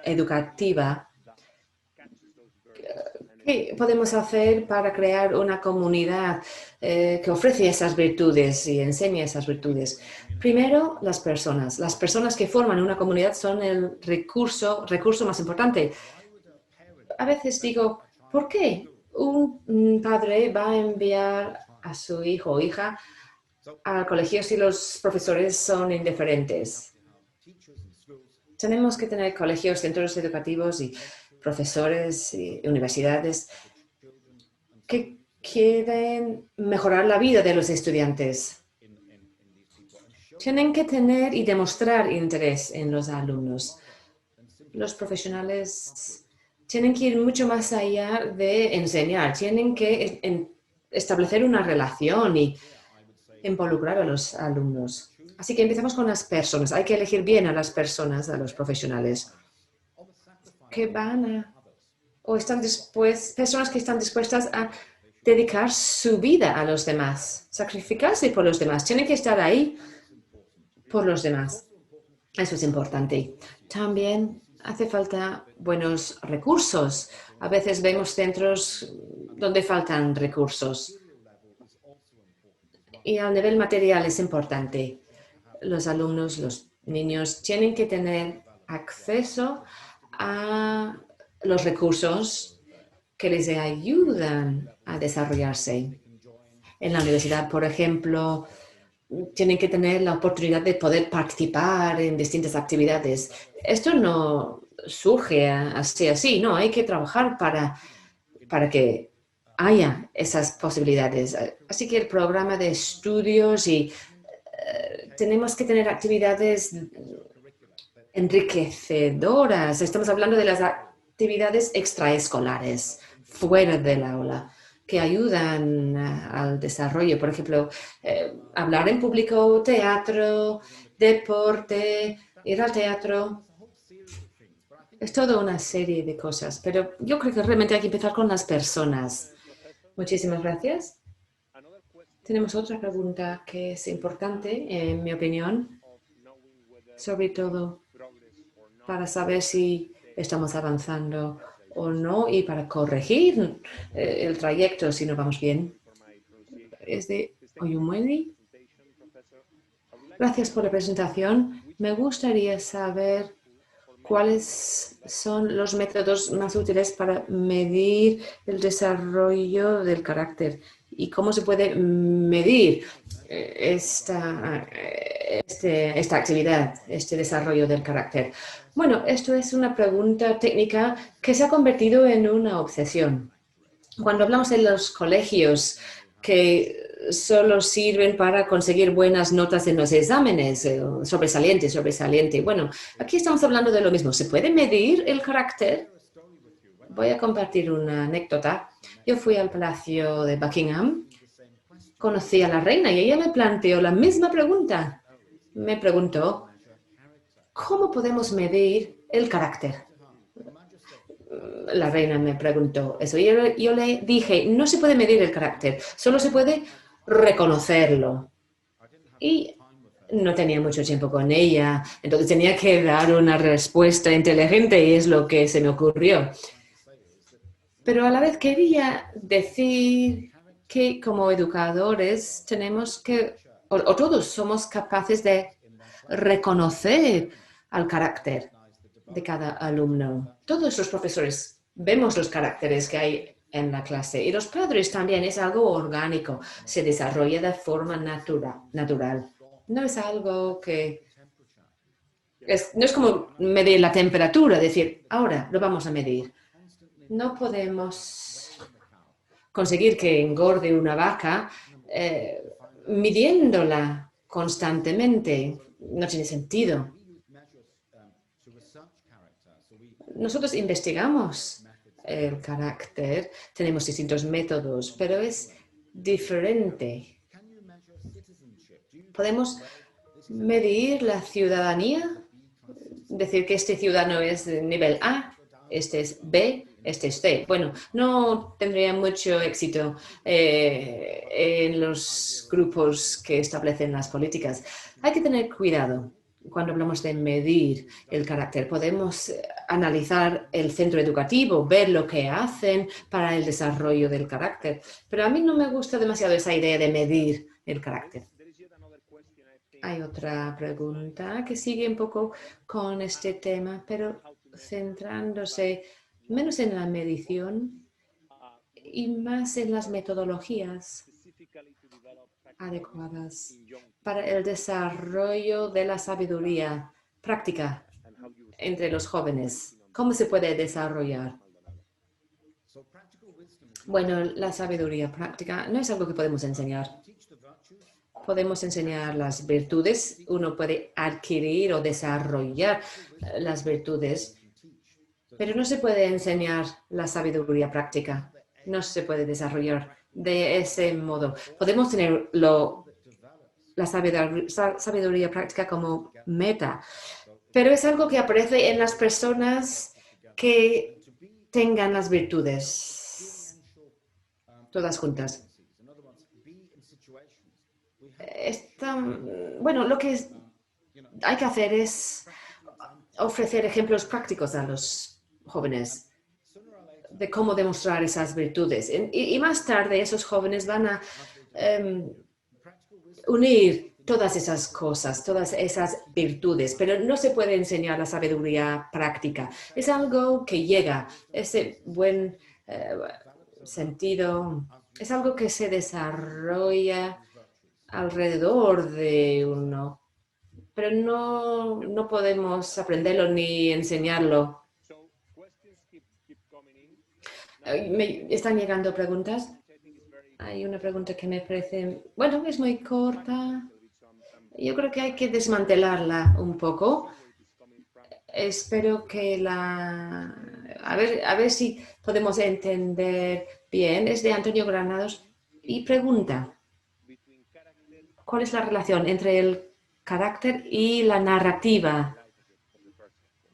educativa. ¿Qué podemos hacer para crear una comunidad que ofrece esas virtudes y enseña esas virtudes? Primero, las personas. Las personas que forman una comunidad son el recurso más importante. A veces digo, ¿por qué un padre va a enviar a su hijo o hija al colegio si los profesores son indiferentes? Tenemos que tener colegios, centros educativos y profesores y universidades que quieren mejorar la vida de los estudiantes. Tienen que tener y demostrar interés en los alumnos. Los profesionales tienen que ir mucho más allá de enseñar. Tienen que establecer una relación y involucrar a los alumnos. Así que empezamos con las personas. Hay que elegir bien a las personas, a los profesionales que van o están personas que están dispuestas a dedicar su vida a los demás, sacrificarse por los demás. Tienen que estar ahí por los demás. Eso es importante. También hace falta buenos recursos. A veces vemos centros donde faltan recursos. Y a nivel material es importante. Los alumnos, los niños tienen que tener acceso a los recursos que les ayudan a desarrollarse. En la universidad, por ejemplo, tienen que tener la oportunidad de poder participar en distintas actividades. Esto no surge así, no, hay que trabajar para que haya esas posibilidades. Así que el programa de estudios y tenemos que tener actividades enriquecedoras. Estamos hablando de las actividades extraescolares, fuera del aula, que ayudan al desarrollo. Por ejemplo, hablar en público, teatro, deporte, ir al teatro. Es toda una serie de cosas, pero yo creo que realmente hay que empezar con las personas. Muchísimas gracias. Tenemos otra pregunta que es importante, en mi opinión, sobre todo para saber si estamos avanzando o no y para corregir el trayecto si no vamos bien. Es de Oyumueli. Gracias por la presentación. Me gustaría saber cuáles son los métodos más útiles para medir el desarrollo del carácter y cómo se puede medir esta actividad, este desarrollo del carácter. Bueno, esto es una pregunta técnica que se ha convertido en una obsesión. Cuando hablamos de los colegios que solo sirven para conseguir buenas notas en los exámenes, sobresaliente. Bueno, aquí estamos hablando de lo mismo. ¿Se puede medir el carácter? Voy a compartir una anécdota. Yo fui al Palacio de Buckingham, conocí a la reina y ella me planteó la misma pregunta. Me preguntó, ¿cómo podemos medir el carácter? La reina me preguntó eso. Yo le dije, no se puede medir el carácter, solo se puede reconocerlo. Y no tenía mucho tiempo con ella, entonces tenía que dar una respuesta inteligente y es lo que se me ocurrió. Pero a la vez quería decir que como educadores tenemos que, o todos somos capaces de reconocer al carácter de cada alumno. Todos los profesores vemos los caracteres que hay en la clase y los padres también. Es algo orgánico, se desarrolla de forma natural. No es algo que... no es como medir la temperatura, decir, ahora lo vamos a medir. No podemos conseguir que engorde una vaca midiéndola constantemente. No tiene sentido. Nosotros investigamos el carácter, tenemos distintos métodos, pero es diferente. ¿Podemos medir la ciudadanía? Decir que este ciudadano es de nivel A, este es B, este es C. Bueno, no tendría mucho éxito en los grupos que establecen las políticas. Hay que tener cuidado. Cuando hablamos de medir el carácter, podemos analizar el centro educativo, ver lo que hacen para el desarrollo del carácter. Pero a mí no me gusta demasiado esa idea de medir el carácter. Hay otra pregunta que sigue un poco con este tema, pero centrándose menos en la medición y más en las metodologías adecuadas para el desarrollo de la sabiduría práctica entre los jóvenes. ¿Cómo se puede desarrollar? Bueno, la sabiduría práctica no es algo que podemos enseñar. Podemos enseñar las virtudes. Uno puede adquirir o desarrollar las virtudes, pero no se puede enseñar la sabiduría práctica. No se puede desarrollar de ese modo. Podemos tener la sabiduría práctica como meta, pero es algo que aparece en las personas que tengan las virtudes todas juntas. Bueno, lo que hay que hacer es ofrecer ejemplos prácticos a los jóvenes de cómo demostrar esas virtudes. Y más tarde esos jóvenes van a unir todas esas cosas, todas esas virtudes, pero no se puede enseñar la sabiduría práctica. Es algo que llega, ese buen sentido, es algo que se desarrolla alrededor de uno, pero no podemos aprenderlo ni enseñarlo. ¿Están llegando preguntas? Hay una pregunta que me parece, bueno, es muy corta. Yo creo que hay que desmantelarla un poco. Espero que a ver si podemos entender bien. Es de Antonio Granados y pregunta, ¿cuál es la relación entre el carácter y la narrativa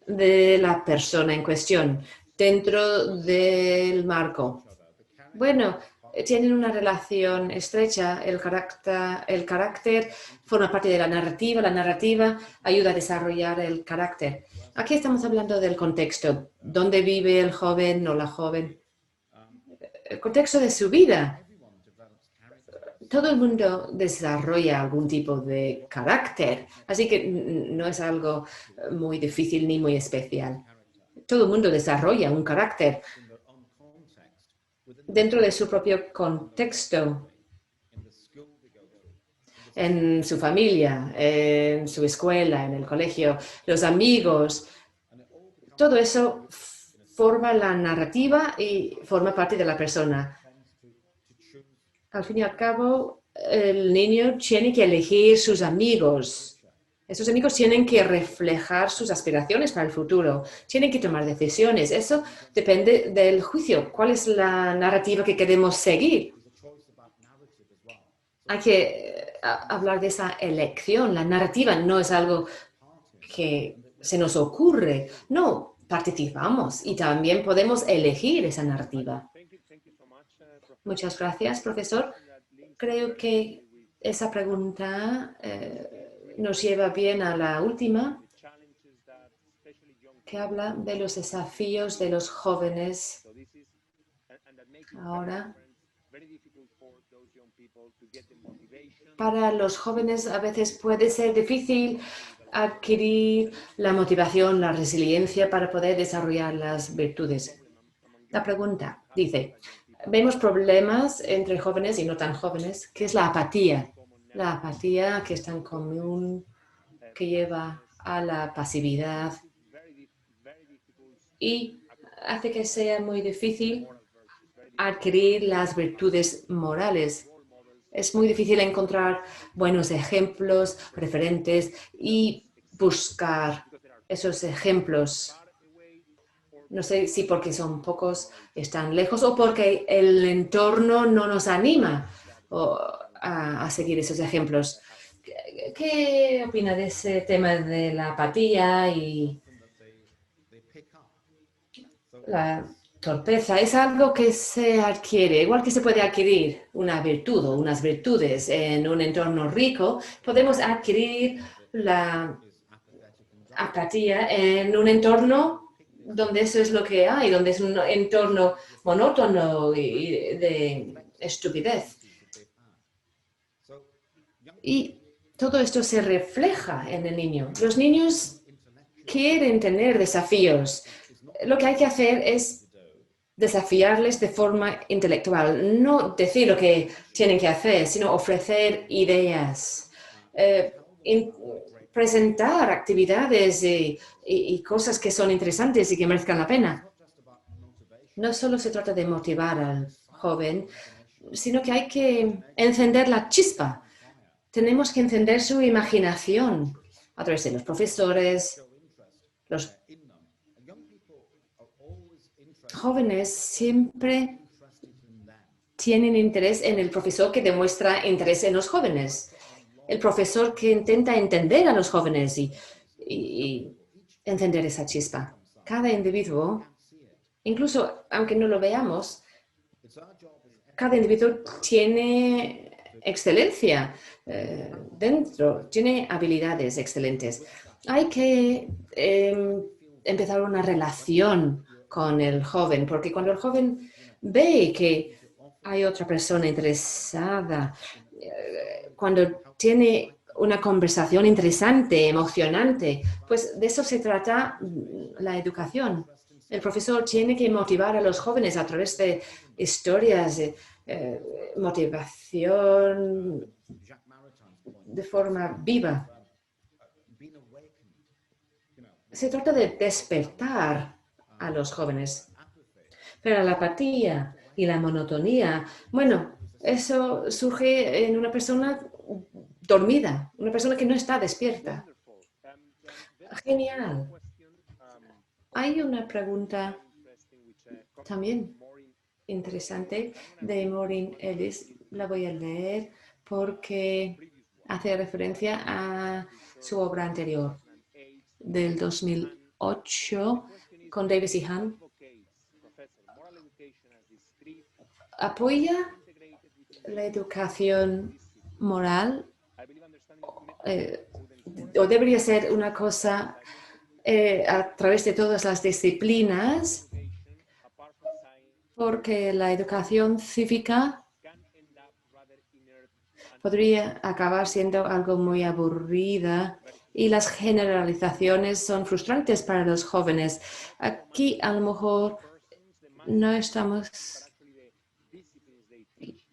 de la persona en cuestión dentro del marco? Bueno, tienen una relación estrecha. El carácter forma parte de la narrativa ayuda a desarrollar el carácter. Aquí estamos hablando del contexto, dónde vive el joven o la joven, el contexto de su vida. Todo el mundo desarrolla algún tipo de carácter, así que no es algo muy difícil ni muy especial. Todo el mundo desarrolla un carácter. dentro de su propio contexto, en su familia, en su escuela, en el colegio, los amigos. Todo eso forma la narrativa y forma parte de la persona. Al fin y al cabo, el niño tiene que elegir sus amigos. Esos amigos tienen que reflejar sus aspiraciones para el futuro. Tienen que tomar decisiones. Eso depende del juicio. ¿Cuál es la narrativa que queremos seguir? Hay que hablar de esa elección. La narrativa no es algo que se nos ocurre. No, participamos y también podemos elegir esa narrativa. Muchas gracias, profesor. Creo que esa pregunta nos lleva bien a la última, que habla de los desafíos de los jóvenes ahora. Para los jóvenes a veces puede ser difícil adquirir la motivación, la resiliencia para poder desarrollar las virtudes. La pregunta dice, vemos problemas entre jóvenes y no tan jóvenes, que es la apatía. La apatía que es tan común, que lleva a la pasividad y hace que sea muy difícil adquirir las virtudes morales. Es muy difícil encontrar buenos ejemplos, referentes y buscar esos ejemplos. No sé si porque son pocos, están lejos o porque el entorno no nos anima a seguir esos ejemplos. ¿Qué opina de ese tema de la apatía y la torpeza? Es algo que se adquiere, igual que se puede adquirir una virtud o unas virtudes en un entorno rico, podemos adquirir la apatía en un entorno donde eso es lo que hay, donde es un entorno monótono y de estupidez. Y todo esto se refleja en el niño. Los niños quieren tener desafíos. Lo que hay que hacer es desafiarles de forma intelectual, no decir lo que tienen que hacer, sino ofrecer ideas, presentar actividades y cosas que son interesantes y que merezcan la pena. No solo se trata de motivar al joven, sino que hay que encender la chispa. Tenemos que encender su imaginación a través de los profesores. Los jóvenes siempre tienen interés en el profesor que demuestra interés en los jóvenes. El profesor que intenta entender a los jóvenes y encender esa chispa. Cada individuo, incluso aunque no lo veamos, cada individuo tiene excelencia dentro, tiene habilidades excelentes. Hay que empezar una relación con el joven, porque cuando el joven ve que hay otra persona interesada, cuando tiene una conversación interesante, emocionante, pues de eso se trata la educación. El profesor tiene que motivar a los jóvenes a través de historias, motivación de forma viva. Se trata de despertar a los jóvenes. Pero la apatía y la monotonía, bueno, eso surge en una persona dormida, una persona que no está despierta. Genial. Hay una pregunta también interesante de Maureen Ellis. La voy a leer porque hace referencia a su obra anterior del 2008 con Davis y Hahn. ¿Apoya la educación moral o debería ser una cosa a través de todas las disciplinas? Porque la educación cívica podría acabar siendo algo muy aburrida y las generalizaciones son frustrantes para los jóvenes. Aquí a lo mejor no estamos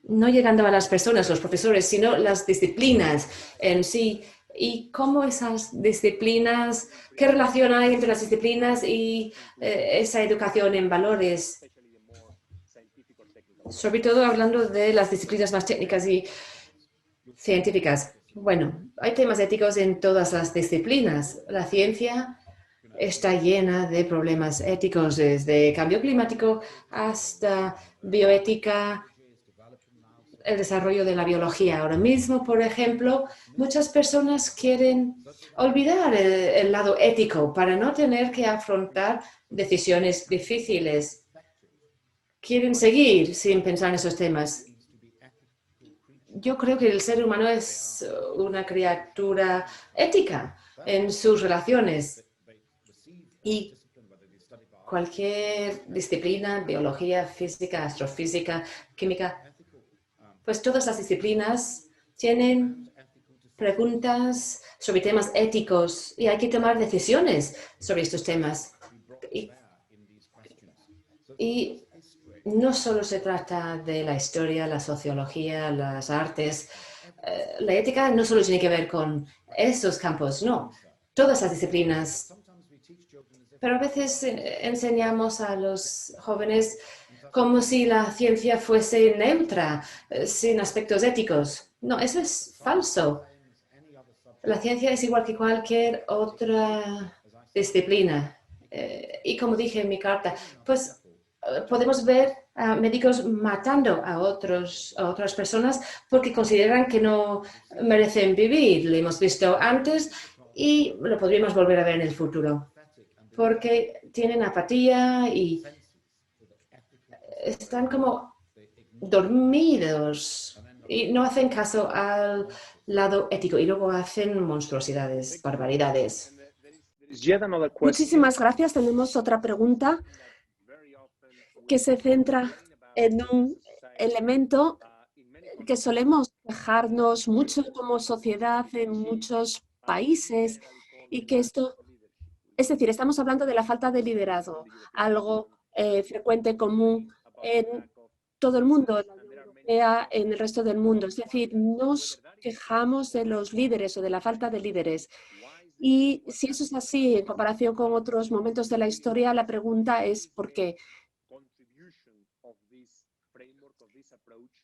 no llegando a las personas, los profesores, sino las disciplinas en sí. Y cómo esas disciplinas, qué relación hay entre las disciplinas y esa educación en valores. Sobre todo hablando de las disciplinas más técnicas y científicas. Bueno, hay temas éticos en todas las disciplinas. La ciencia está llena de problemas éticos, desde cambio climático hasta bioética, el desarrollo de la biología. Ahora mismo, por ejemplo, muchas personas quieren olvidar el lado ético para no tener que afrontar decisiones difíciles. Quieren seguir sin pensar en esos temas. Yo creo que el ser humano es una criatura ética en sus relaciones y cualquier disciplina, biología, física, astrofísica, química, pues todas las disciplinas tienen preguntas sobre temas éticos y hay que tomar decisiones sobre estos temas. Y no solo se trata de la historia, la sociología, las artes. La ética no solo tiene que ver con esos campos, no. Todas las disciplinas. Pero a veces enseñamos a los jóvenes como si la ciencia fuese neutra, sin aspectos éticos. No, eso es falso. La ciencia es igual que cualquier otra disciplina. Y como dije en mi carta, pues podemos ver a médicos matando a otras personas porque consideran que no merecen vivir. Lo hemos visto antes y lo podríamos volver a ver en el futuro. Porque tienen apatía y están como dormidos y no hacen caso al lado ético y luego hacen monstruosidades, barbaridades. Muchísimas gracias. Tenemos otra pregunta que se centra en un elemento que solemos quejarnos mucho como sociedad en muchos países y que esto, es decir, estamos hablando de la falta de liderazgo, algo frecuente, común en todo el mundo, en la Unión Europea, en el resto del mundo. Es decir, nos quejamos de los líderes o de la falta de líderes. Y si eso es así en comparación con otros momentos de la historia, la pregunta es ¿por qué?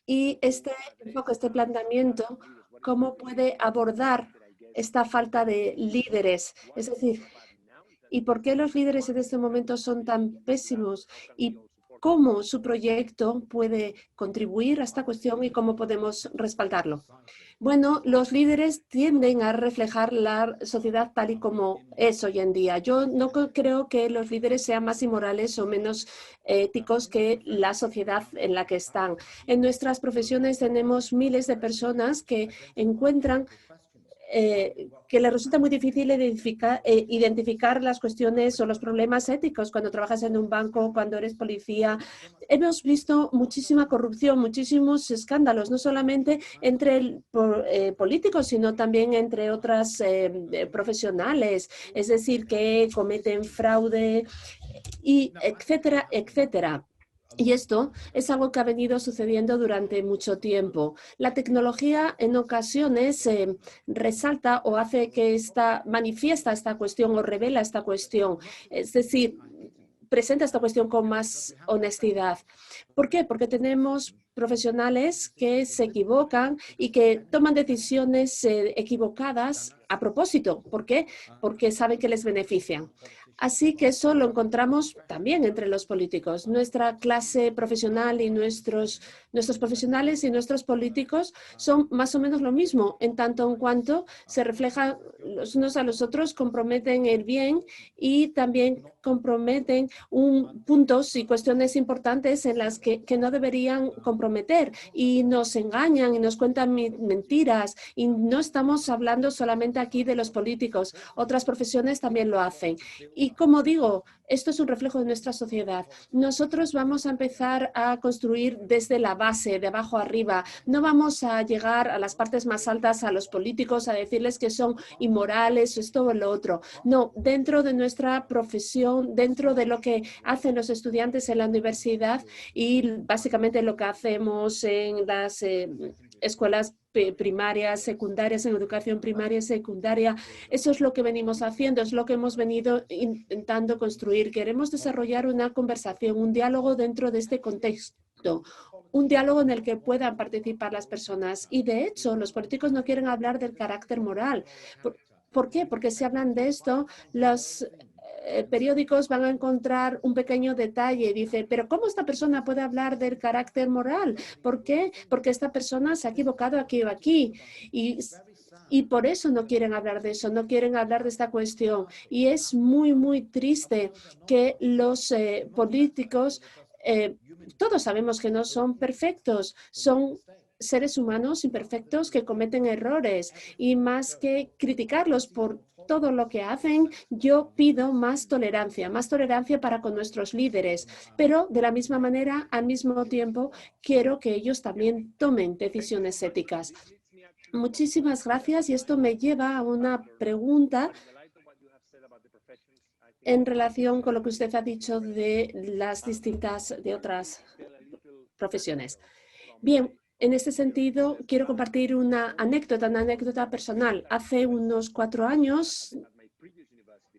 Y este enfoque, este planteamiento, ¿cómo puede abordar esta falta de líderes? Es decir, ¿y por qué los líderes en este momento son tan pésimos? ¿Y cómo su proyecto puede contribuir a esta cuestión y cómo podemos respaldarlo? Bueno, los líderes tienden a reflejar la sociedad tal y como es hoy en día. Yo no creo que los líderes sean más inmorales o menos éticos que la sociedad en la que están. En nuestras profesiones tenemos miles de personas que encuentran que les resulta muy difícil identificar las cuestiones o los problemas éticos cuando trabajas en un banco, cuando eres policía. Hemos visto muchísima corrupción, muchísimos escándalos, no solamente entre políticos, sino también entre otras profesionales, es decir, que cometen fraude, y etcétera, etcétera. Y esto es algo que ha venido sucediendo durante mucho tiempo. La tecnología en ocasiones resalta o hace que manifiesta esta cuestión o revela esta cuestión. Es decir, presenta esta cuestión con más honestidad. ¿Por qué? Porque tenemos profesionales que se equivocan y que toman decisiones equivocadas a propósito. ¿Por qué? Porque saben que les benefician. Así que eso lo encontramos también entre los políticos. Nuestra clase profesional y nuestros profesionales y nuestros políticos son más o menos lo mismo, en tanto en cuanto se reflejan los unos a los otros, comprometen el bien y también comprometen puntos y cuestiones importantes en las que no deberían comprometer y nos engañan y nos cuentan mentiras. Y no estamos hablando solamente aquí de los políticos, otras profesiones también lo hacen. Y Y como digo, esto es un reflejo de nuestra sociedad. Nosotros vamos a empezar a construir desde la base, de abajo arriba. No vamos a llegar a las partes más altas, a los políticos, a decirles que son inmorales o esto o lo otro. No, dentro de nuestra profesión, dentro de lo que hacen los estudiantes en la universidad y básicamente lo que hacemos en las escuelas primarias, secundarias, en educación primaria y secundaria. Eso es lo que venimos haciendo, es lo que hemos venido intentando construir. Queremos desarrollar una conversación, un diálogo dentro de este contexto, un diálogo en el que puedan participar las personas. Y de hecho, los políticos no quieren hablar del carácter moral. ¿Por qué? Porque si hablan de esto, los periódicos van a encontrar un pequeño detalle. Dice, pero ¿cómo esta persona puede hablar del carácter moral? ¿Por qué? Porque esta persona se ha equivocado aquí o aquí. Y por eso no quieren hablar de eso, no quieren hablar de esta cuestión. Y es muy, muy triste que los políticos, todos sabemos que no son perfectos, son seres humanos imperfectos que cometen errores. Y más que criticarlos por todo lo que hacen, yo pido más tolerancia para con nuestros líderes, pero de la misma manera, al mismo tiempo, quiero que ellos también tomen decisiones éticas. Muchísimas gracias y esto me lleva a una pregunta en relación con lo que usted ha dicho de las de otras profesiones. Bien, en este sentido, quiero compartir una anécdota personal. Hace unos 4 años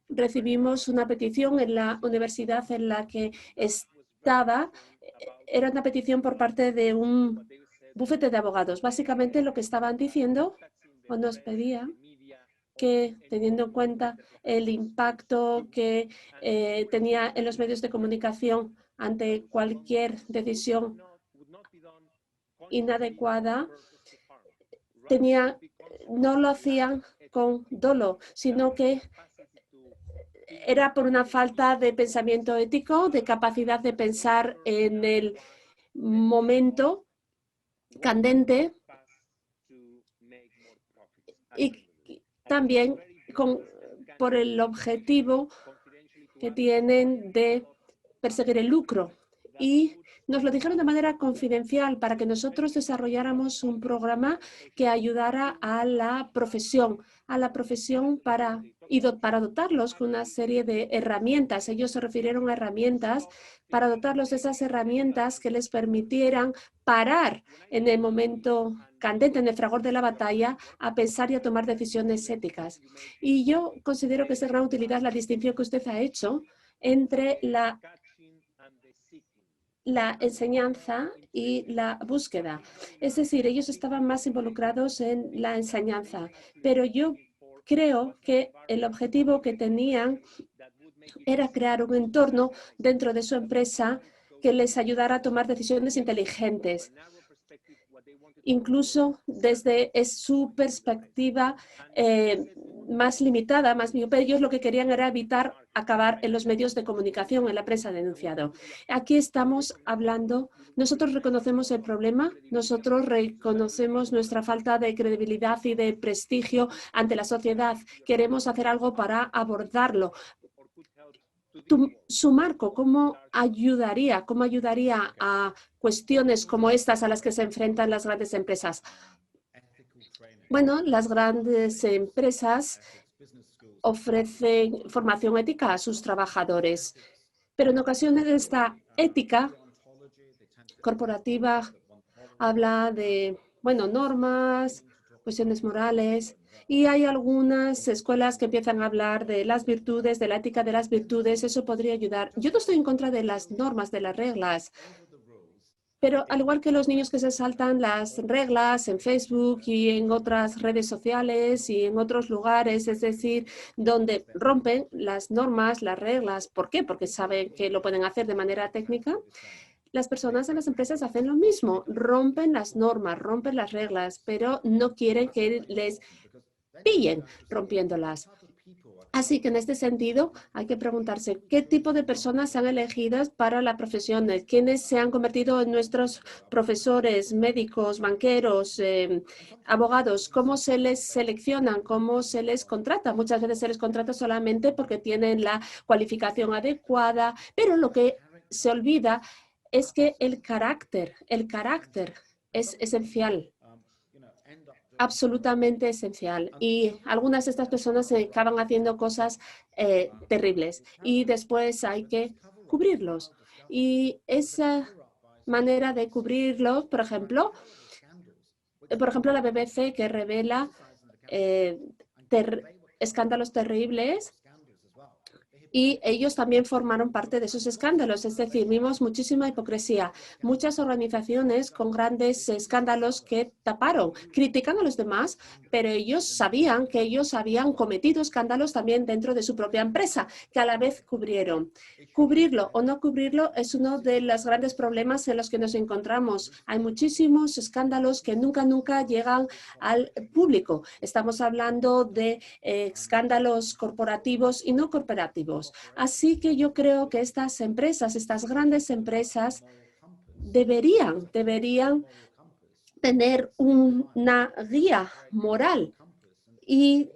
recibimos una petición en la universidad en la que estaba. Era una petición por parte de un bufete de abogados. Básicamente lo que estaban diciendo o nos pedían que, teniendo en cuenta el impacto que tenía en los medios de comunicación ante cualquier decisión inadecuada, no lo hacían con dolo, sino que era por una falta de pensamiento ético, de capacidad de pensar en el momento candente y también por el objetivo que tienen de perseguir el lucro. Y nos lo dijeron de manera confidencial para que nosotros desarrolláramos un programa que ayudara a la profesión para dotarlos con una serie de herramientas. Ellos se refirieron a herramientas para dotarlos de esas herramientas que les permitieran parar en el momento candente, en el fragor de la batalla, a pensar y a tomar decisiones éticas. Y yo considero que es de gran utilidad la distinción que usted ha hecho entre la enseñanza y la búsqueda. Es decir, ellos estaban más involucrados en la enseñanza, pero yo creo que el objetivo que tenían era crear un entorno dentro de su empresa que les ayudara a tomar decisiones inteligentes, incluso desde su perspectiva más limitada, más miope. Ellos lo que querían era evitar acabar en los medios de comunicación, en la prensa denunciado. Aquí estamos hablando, nosotros reconocemos el problema, nosotros reconocemos nuestra falta de credibilidad y de prestigio ante la sociedad. Queremos hacer algo para abordarlo. Su marco, ¿cómo ayudaría a cuestiones como estas a las que se enfrentan las grandes empresas? Bueno, las grandes empresas ofrecen formación ética a sus trabajadores, pero en ocasiones esta ética corporativa habla de, normas, cuestiones morales, y hay algunas escuelas que empiezan a hablar de las virtudes, de la ética de las virtudes. Eso podría ayudar. Yo no estoy en contra de las normas, de las reglas, pero al igual que los niños que se saltan las reglas en Facebook y en otras redes sociales y en otros lugares, es decir, donde rompen las normas, las reglas. ¿Por qué? Porque saben que lo pueden hacer de manera técnica. Las personas en las empresas hacen lo mismo, rompen las normas, rompen las reglas, pero no quieren que les pillen rompiéndolas. Así que en este sentido hay que preguntarse qué tipo de personas se han elegido para la profesión, quiénes se han convertido en nuestros profesores, médicos, banqueros, abogados, cómo se les seleccionan, cómo se les contrata. Muchas veces se les contrata solamente porque tienen la cualificación adecuada, pero lo que se olvida es que el carácter es esencial. Absolutamente esencial, y algunas de estas personas se acaban haciendo cosas terribles y después hay que cubrirlos, y esa manera de cubrirlos, por ejemplo la BBC, que revela escándalos terribles, y ellos también formaron parte de esos escándalos. Es decir, vimos muchísima hipocresía. Muchas organizaciones con grandes escándalos que taparon, critican a los demás, pero ellos sabían que ellos habían cometido escándalos también dentro de su propia empresa, que a la vez cubrieron. Cubrirlo o no cubrirlo es uno de los grandes problemas en los que nos encontramos. Hay muchísimos escándalos que nunca llegan al público. Estamos hablando de escándalos corporativos y no corporativos. Así que yo creo que estas empresas, estas grandes empresas, deberían tener una guía moral y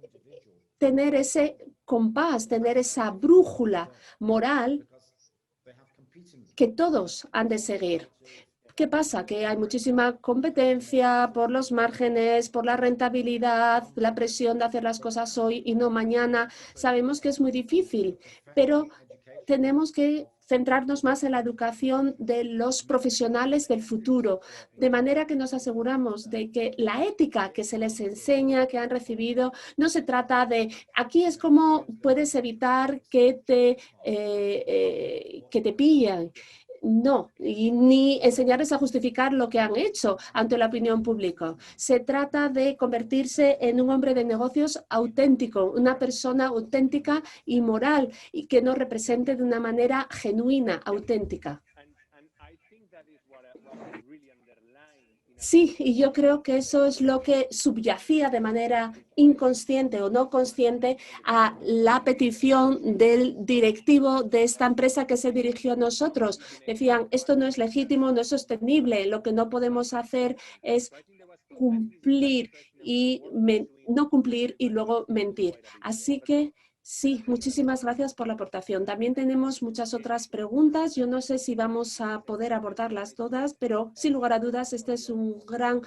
tener ese compás, tener esa brújula moral que todos han de seguir. ¿Qué pasa? Que hay muchísima competencia por los márgenes, por la rentabilidad, la presión de hacer las cosas hoy y no mañana. Sabemos que es muy difícil, pero tenemos que centrarnos más en la educación de los profesionales del futuro, de manera que nos aseguramos de que la ética que se les enseña, que han recibido, no se trata de aquí es como puedes evitar que te pillen. No, y ni enseñarles a justificar lo que han hecho ante la opinión pública. Se trata de convertirse en un hombre de negocios auténtico, una persona auténtica y moral, y que nos represente de una manera genuina, auténtica. Sí, y yo creo que eso es lo que subyacía de manera inconsciente o no consciente a la petición del directivo de esta empresa que se dirigió a nosotros. Decían, esto no es legítimo, no es sostenible, lo que no podemos hacer es cumplir y no cumplir y luego mentir. Así que sí, muchísimas gracias por la aportación. También tenemos muchas otras preguntas. Yo no sé si vamos a poder abordarlas todas, pero sin lugar a dudas, este es un gran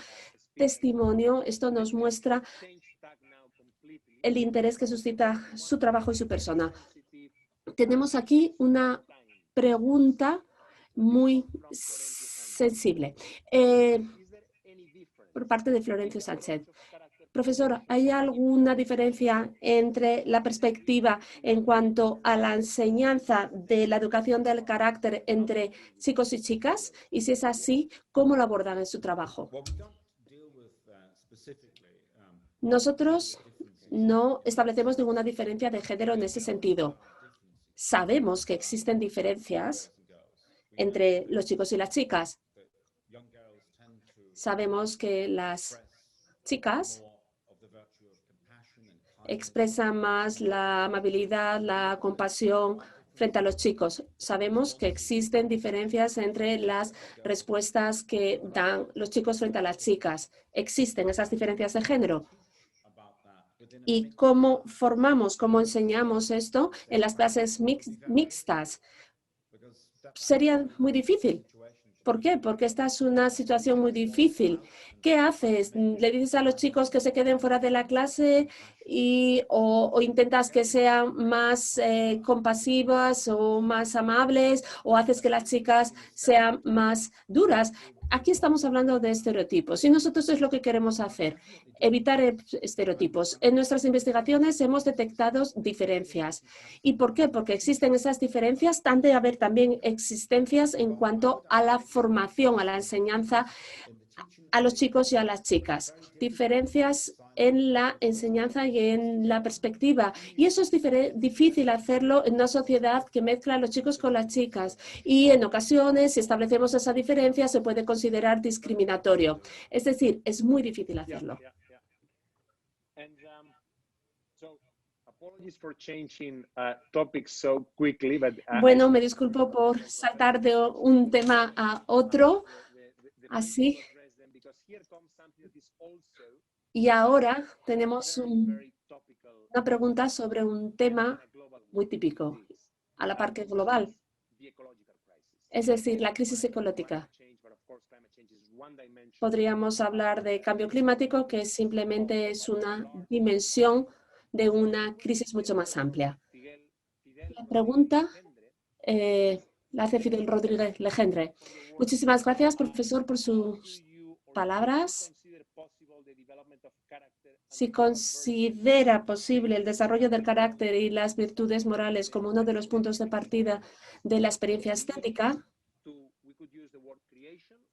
testimonio. Esto nos muestra el interés que suscita su trabajo y su persona. Tenemos aquí una pregunta muy sensible por parte de Florencio Sánchez. Profesor, ¿hay alguna diferencia entre la perspectiva en cuanto a la enseñanza de la educación del carácter entre chicos y chicas? Y si es así, ¿cómo lo abordan en su trabajo? Nosotros no establecemos ninguna diferencia de género en ese sentido. Sabemos que existen diferencias entre los chicos y las chicas. Sabemos que las chicas expresan más la amabilidad, la compasión frente a los chicos. Sabemos que existen diferencias entre las respuestas que dan los chicos frente a las chicas. Existen esas diferencias de género. ¿Y cómo formamos, cómo enseñamos esto en las clases mixtas? Sería muy difícil. ¿Por qué? Porque esta es una situación muy difícil. ¿Qué haces? ¿Le dices a los chicos que se queden fuera de la clase o intentas que sean más compasivas o más amables, o haces que las chicas sean más duras? Aquí estamos hablando de estereotipos y nosotros es lo que queremos hacer, evitar estereotipos. En nuestras investigaciones hemos detectado diferencias. ¿Y por qué? Porque existen esas diferencias, han de haber también existencias en cuanto a la formación, a la enseñanza a los chicos y a las chicas. Diferencias en la enseñanza y en la perspectiva. Y eso es difícil hacerlo en una sociedad que mezcla a los chicos con las chicas. Y en ocasiones, si establecemos esa diferencia, se puede considerar discriminatorio. Es decir, es muy difícil hacerlo. Bueno, me disculpo por saltar de un tema a otro, así. Y ahora tenemos una pregunta sobre un tema muy típico, a la par que global, es decir, la crisis ecológica. Podríamos hablar de cambio climático, que simplemente es una dimensión de una crisis mucho más amplia. La pregunta la hace Fidel Rodríguez Legendre. Muchísimas gracias, profesor, por sus palabras. Si considera posible el desarrollo del carácter y las virtudes morales como uno de los puntos de partida de la experiencia estética,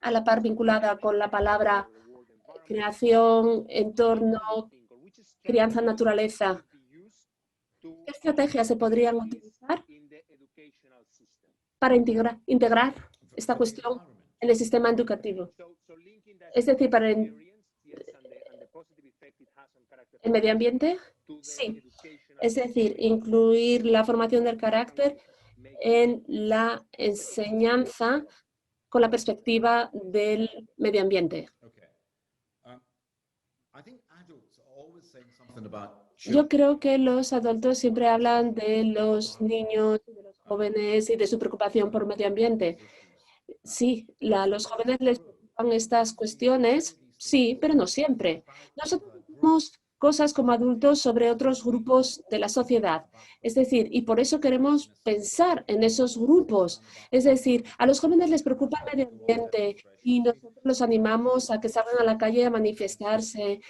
a la par vinculada con la palabra creación, entorno, crianza, naturaleza, ¿qué estrategias se podrían utilizar para integrar esta cuestión en el sistema educativo? Es decir, para el medio ambiente, sí. Es decir, incluir la formación del carácter en la enseñanza con la perspectiva del medio ambiente. Yo creo que los adultos siempre hablan de los niños, de los jóvenes y de su preocupación por el medio ambiente. Sí, los jóvenes les preocupan estas cuestiones, sí, pero no siempre. Nosotros vemos cosas como adultos sobre otros grupos de la sociedad. Es decir, y por eso queremos pensar en esos grupos. Es decir, a los jóvenes les preocupa el medio ambiente y nosotros los animamos a que salgan a la calle a manifestarse.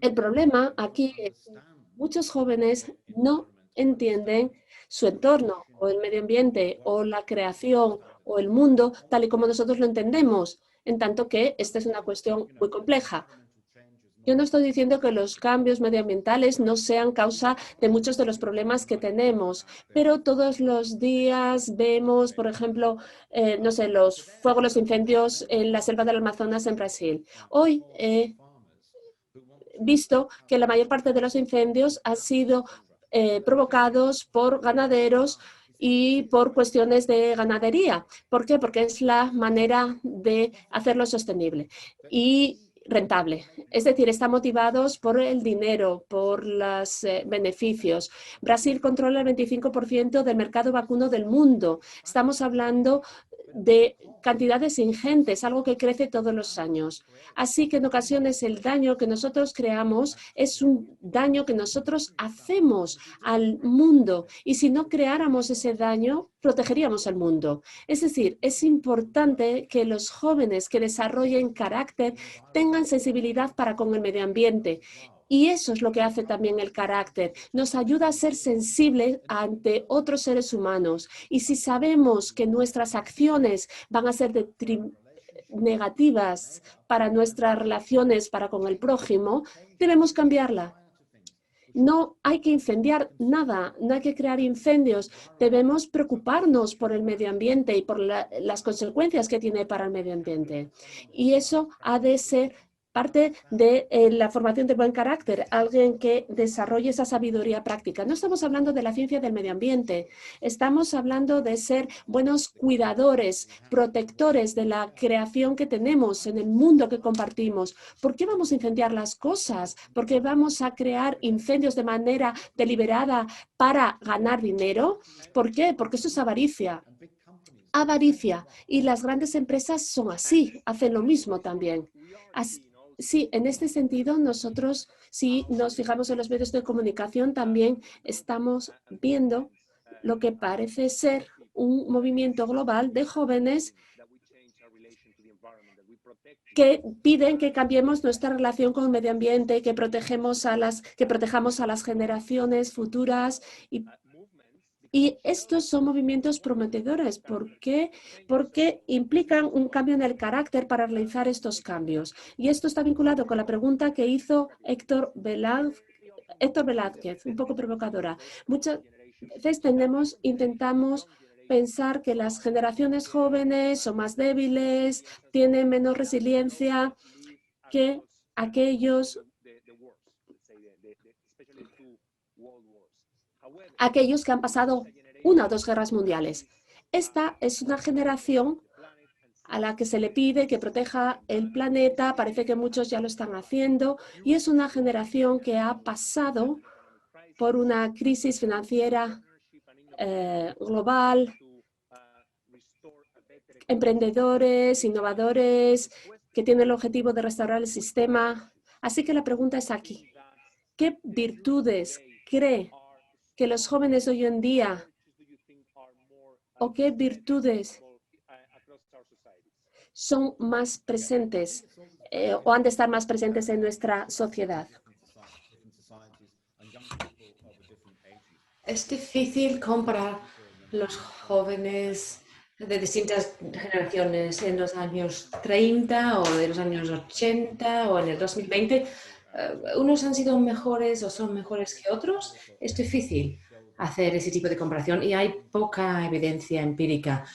El problema aquí es que muchos jóvenes no entienden su entorno o el medio ambiente o la creación o el mundo tal y como nosotros lo entendemos, en tanto que esta es una cuestión muy compleja. Yo no estoy diciendo que los cambios medioambientales no sean causa de muchos de los problemas que tenemos, pero todos los días vemos, por ejemplo, no sé, los fuegos, los incendios en la selva del Amazonas en Brasil. Hoy visto que la mayor parte de los incendios han sido provocados por ganaderos y por cuestiones de ganadería. ¿Por qué? Porque es la manera de hacerlo sostenible y rentable. Es decir, están motivados por el dinero, por los beneficios. Brasil controla el 25% del mercado vacuno del mundo. Estamos hablando de cantidades ingentes, algo que crece todos los años. Así que en ocasiones el daño que nosotros creamos es un daño que nosotros hacemos al mundo y si no creáramos ese daño, protegeríamos al mundo. Es decir, es importante que los jóvenes que desarrollen carácter tengan sensibilidad para con el medio ambiente. Y eso es lo que hace también el carácter. Nos ayuda a ser sensibles ante otros seres humanos. Y si sabemos que nuestras acciones van a ser negativas para nuestras relaciones para con el prójimo, debemos cambiarla. No hay que incendiar nada, no hay que crear incendios. Debemos preocuparnos por el medio ambiente y por las consecuencias que tiene para el medio ambiente. Y eso ha de ser parte de la formación de buen carácter, alguien que desarrolle esa sabiduría práctica. No estamos hablando de la ciencia del medio ambiente, estamos hablando de ser buenos cuidadores, protectores de la creación que tenemos en el mundo que compartimos. ¿Por qué vamos a incendiar las cosas? ¿Por qué vamos a crear incendios de manera deliberada para ganar dinero? ¿Por qué? Porque eso es avaricia. Avaricia. Y las grandes empresas son así, hacen lo mismo también. Sí, en este sentido, nosotros, si nos fijamos en los medios de comunicación, también estamos viendo lo que parece ser un movimiento global de jóvenes que piden que cambiemos nuestra relación con el medio ambiente, que protejamos a las generaciones futuras y estos son movimientos prometedores. ¿Por qué? Porque implican un cambio en el carácter para realizar estos cambios. Y esto está vinculado con la pregunta que hizo Héctor Velázquez, un poco provocadora. Muchas veces intentamos pensar que las generaciones jóvenes son más débiles, tienen menos resiliencia que aquellos aquellos que han pasado una o dos guerras mundiales. Esta es una generación a la que se le pide que proteja el planeta. Parece que muchos ya lo están haciendo y es una generación que ha pasado por una crisis financiera global, emprendedores, innovadores, que tienen el objetivo de restaurar el sistema. Así que la pregunta es aquí. ¿Qué virtudes cree que los jóvenes hoy en día o qué virtudes son más presentes o han de estar más presentes en nuestra sociedad? Es difícil comparar los jóvenes de distintas generaciones en los años 30 o de los años 80 o en el 2020. Unos han sido mejores o son mejores que otros. Es difícil hacer ese tipo de comparación y hay poca evidencia empírica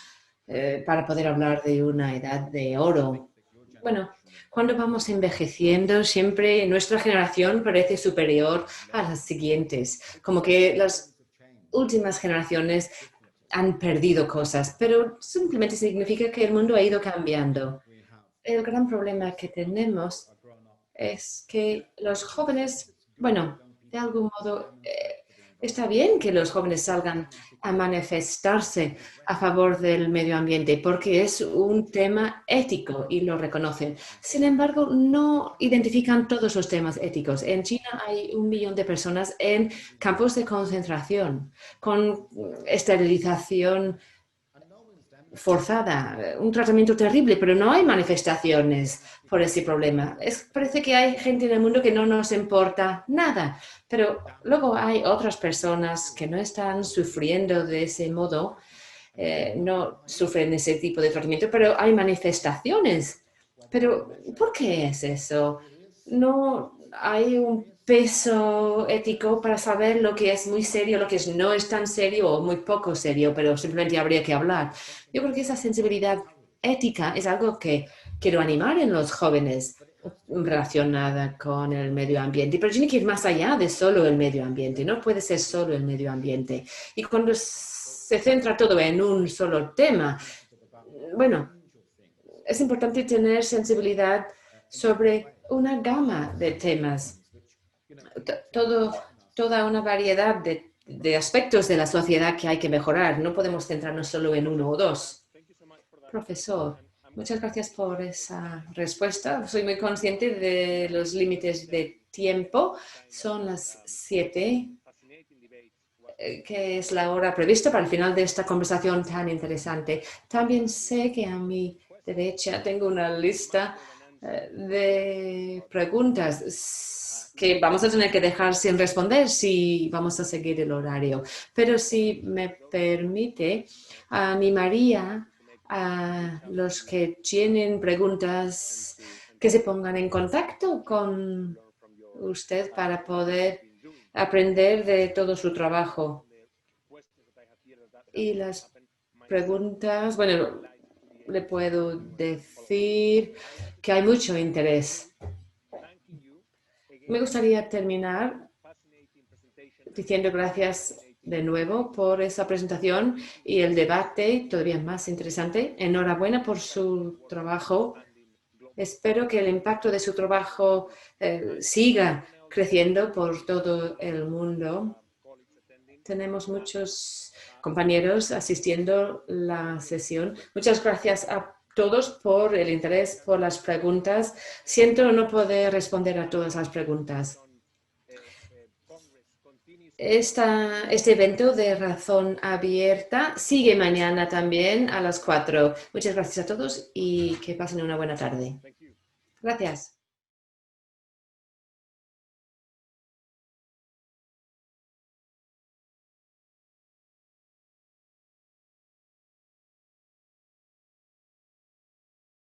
para poder hablar de una edad de oro. Bueno, cuando vamos envejeciendo, siempre nuestra generación parece superior a las siguientes, como que las últimas generaciones han perdido cosas, pero simplemente significa que el mundo ha ido cambiando. El gran problema que tenemos es que los jóvenes, bueno, de algún modo, está bien que los jóvenes salgan a manifestarse a favor del medio ambiente porque es un tema ético y lo reconocen. Sin embargo, no identifican todos los temas éticos. En China hay 1 millón de personas en campos de concentración con esterilización forzada, un tratamiento terrible, pero no hay manifestaciones por ese problema. Parece que hay gente en el mundo que no nos importa nada, pero luego hay otras personas que no están sufriendo de ese modo, no sufren ese tipo de tratamiento, pero hay manifestaciones. Pero, ¿por qué es eso? No hay un peso ético para saber lo que es muy serio, lo que no es tan serio o muy poco serio, pero simplemente habría que hablar. Yo creo que esa sensibilidad ética es algo que quiero animar en los jóvenes relacionada con el medio ambiente, pero tiene que ir más allá de solo el medio ambiente, no puede ser solo el medio ambiente. Y cuando se centra todo en un solo tema, bueno, es importante tener sensibilidad sobre una gama de temas, toda una variedad de aspectos de la sociedad que hay que mejorar. No podemos centrarnos solo en uno o dos. Profesor, muchas gracias por esa respuesta. Soy muy consciente de los límites de tiempo. Son las 7, que es la hora prevista para el final de esta conversación tan interesante. También sé que a mi derecha tengo una lista de preguntas que vamos a tener que dejar sin responder si vamos a seguir el horario. Pero si me permite, animaría a los que tienen preguntas que se pongan en contacto con usted para poder aprender de todo su trabajo. Y las preguntas, bueno, le puedo decir que hay mucho interés. Me gustaría terminar diciendo gracias de nuevo por esa presentación y el debate todavía más interesante. Enhorabuena por su trabajo. Espero que el impacto de su trabajo siga creciendo por todo el mundo. Tenemos muchos compañeros asistiendo a la sesión. Muchas gracias a todos por el interés, por las preguntas. Siento no poder responder a todas las preguntas. Este evento de Razón Abierta sigue mañana también a las 4. Muchas gracias a todos y que pasen una buena tarde. Gracias.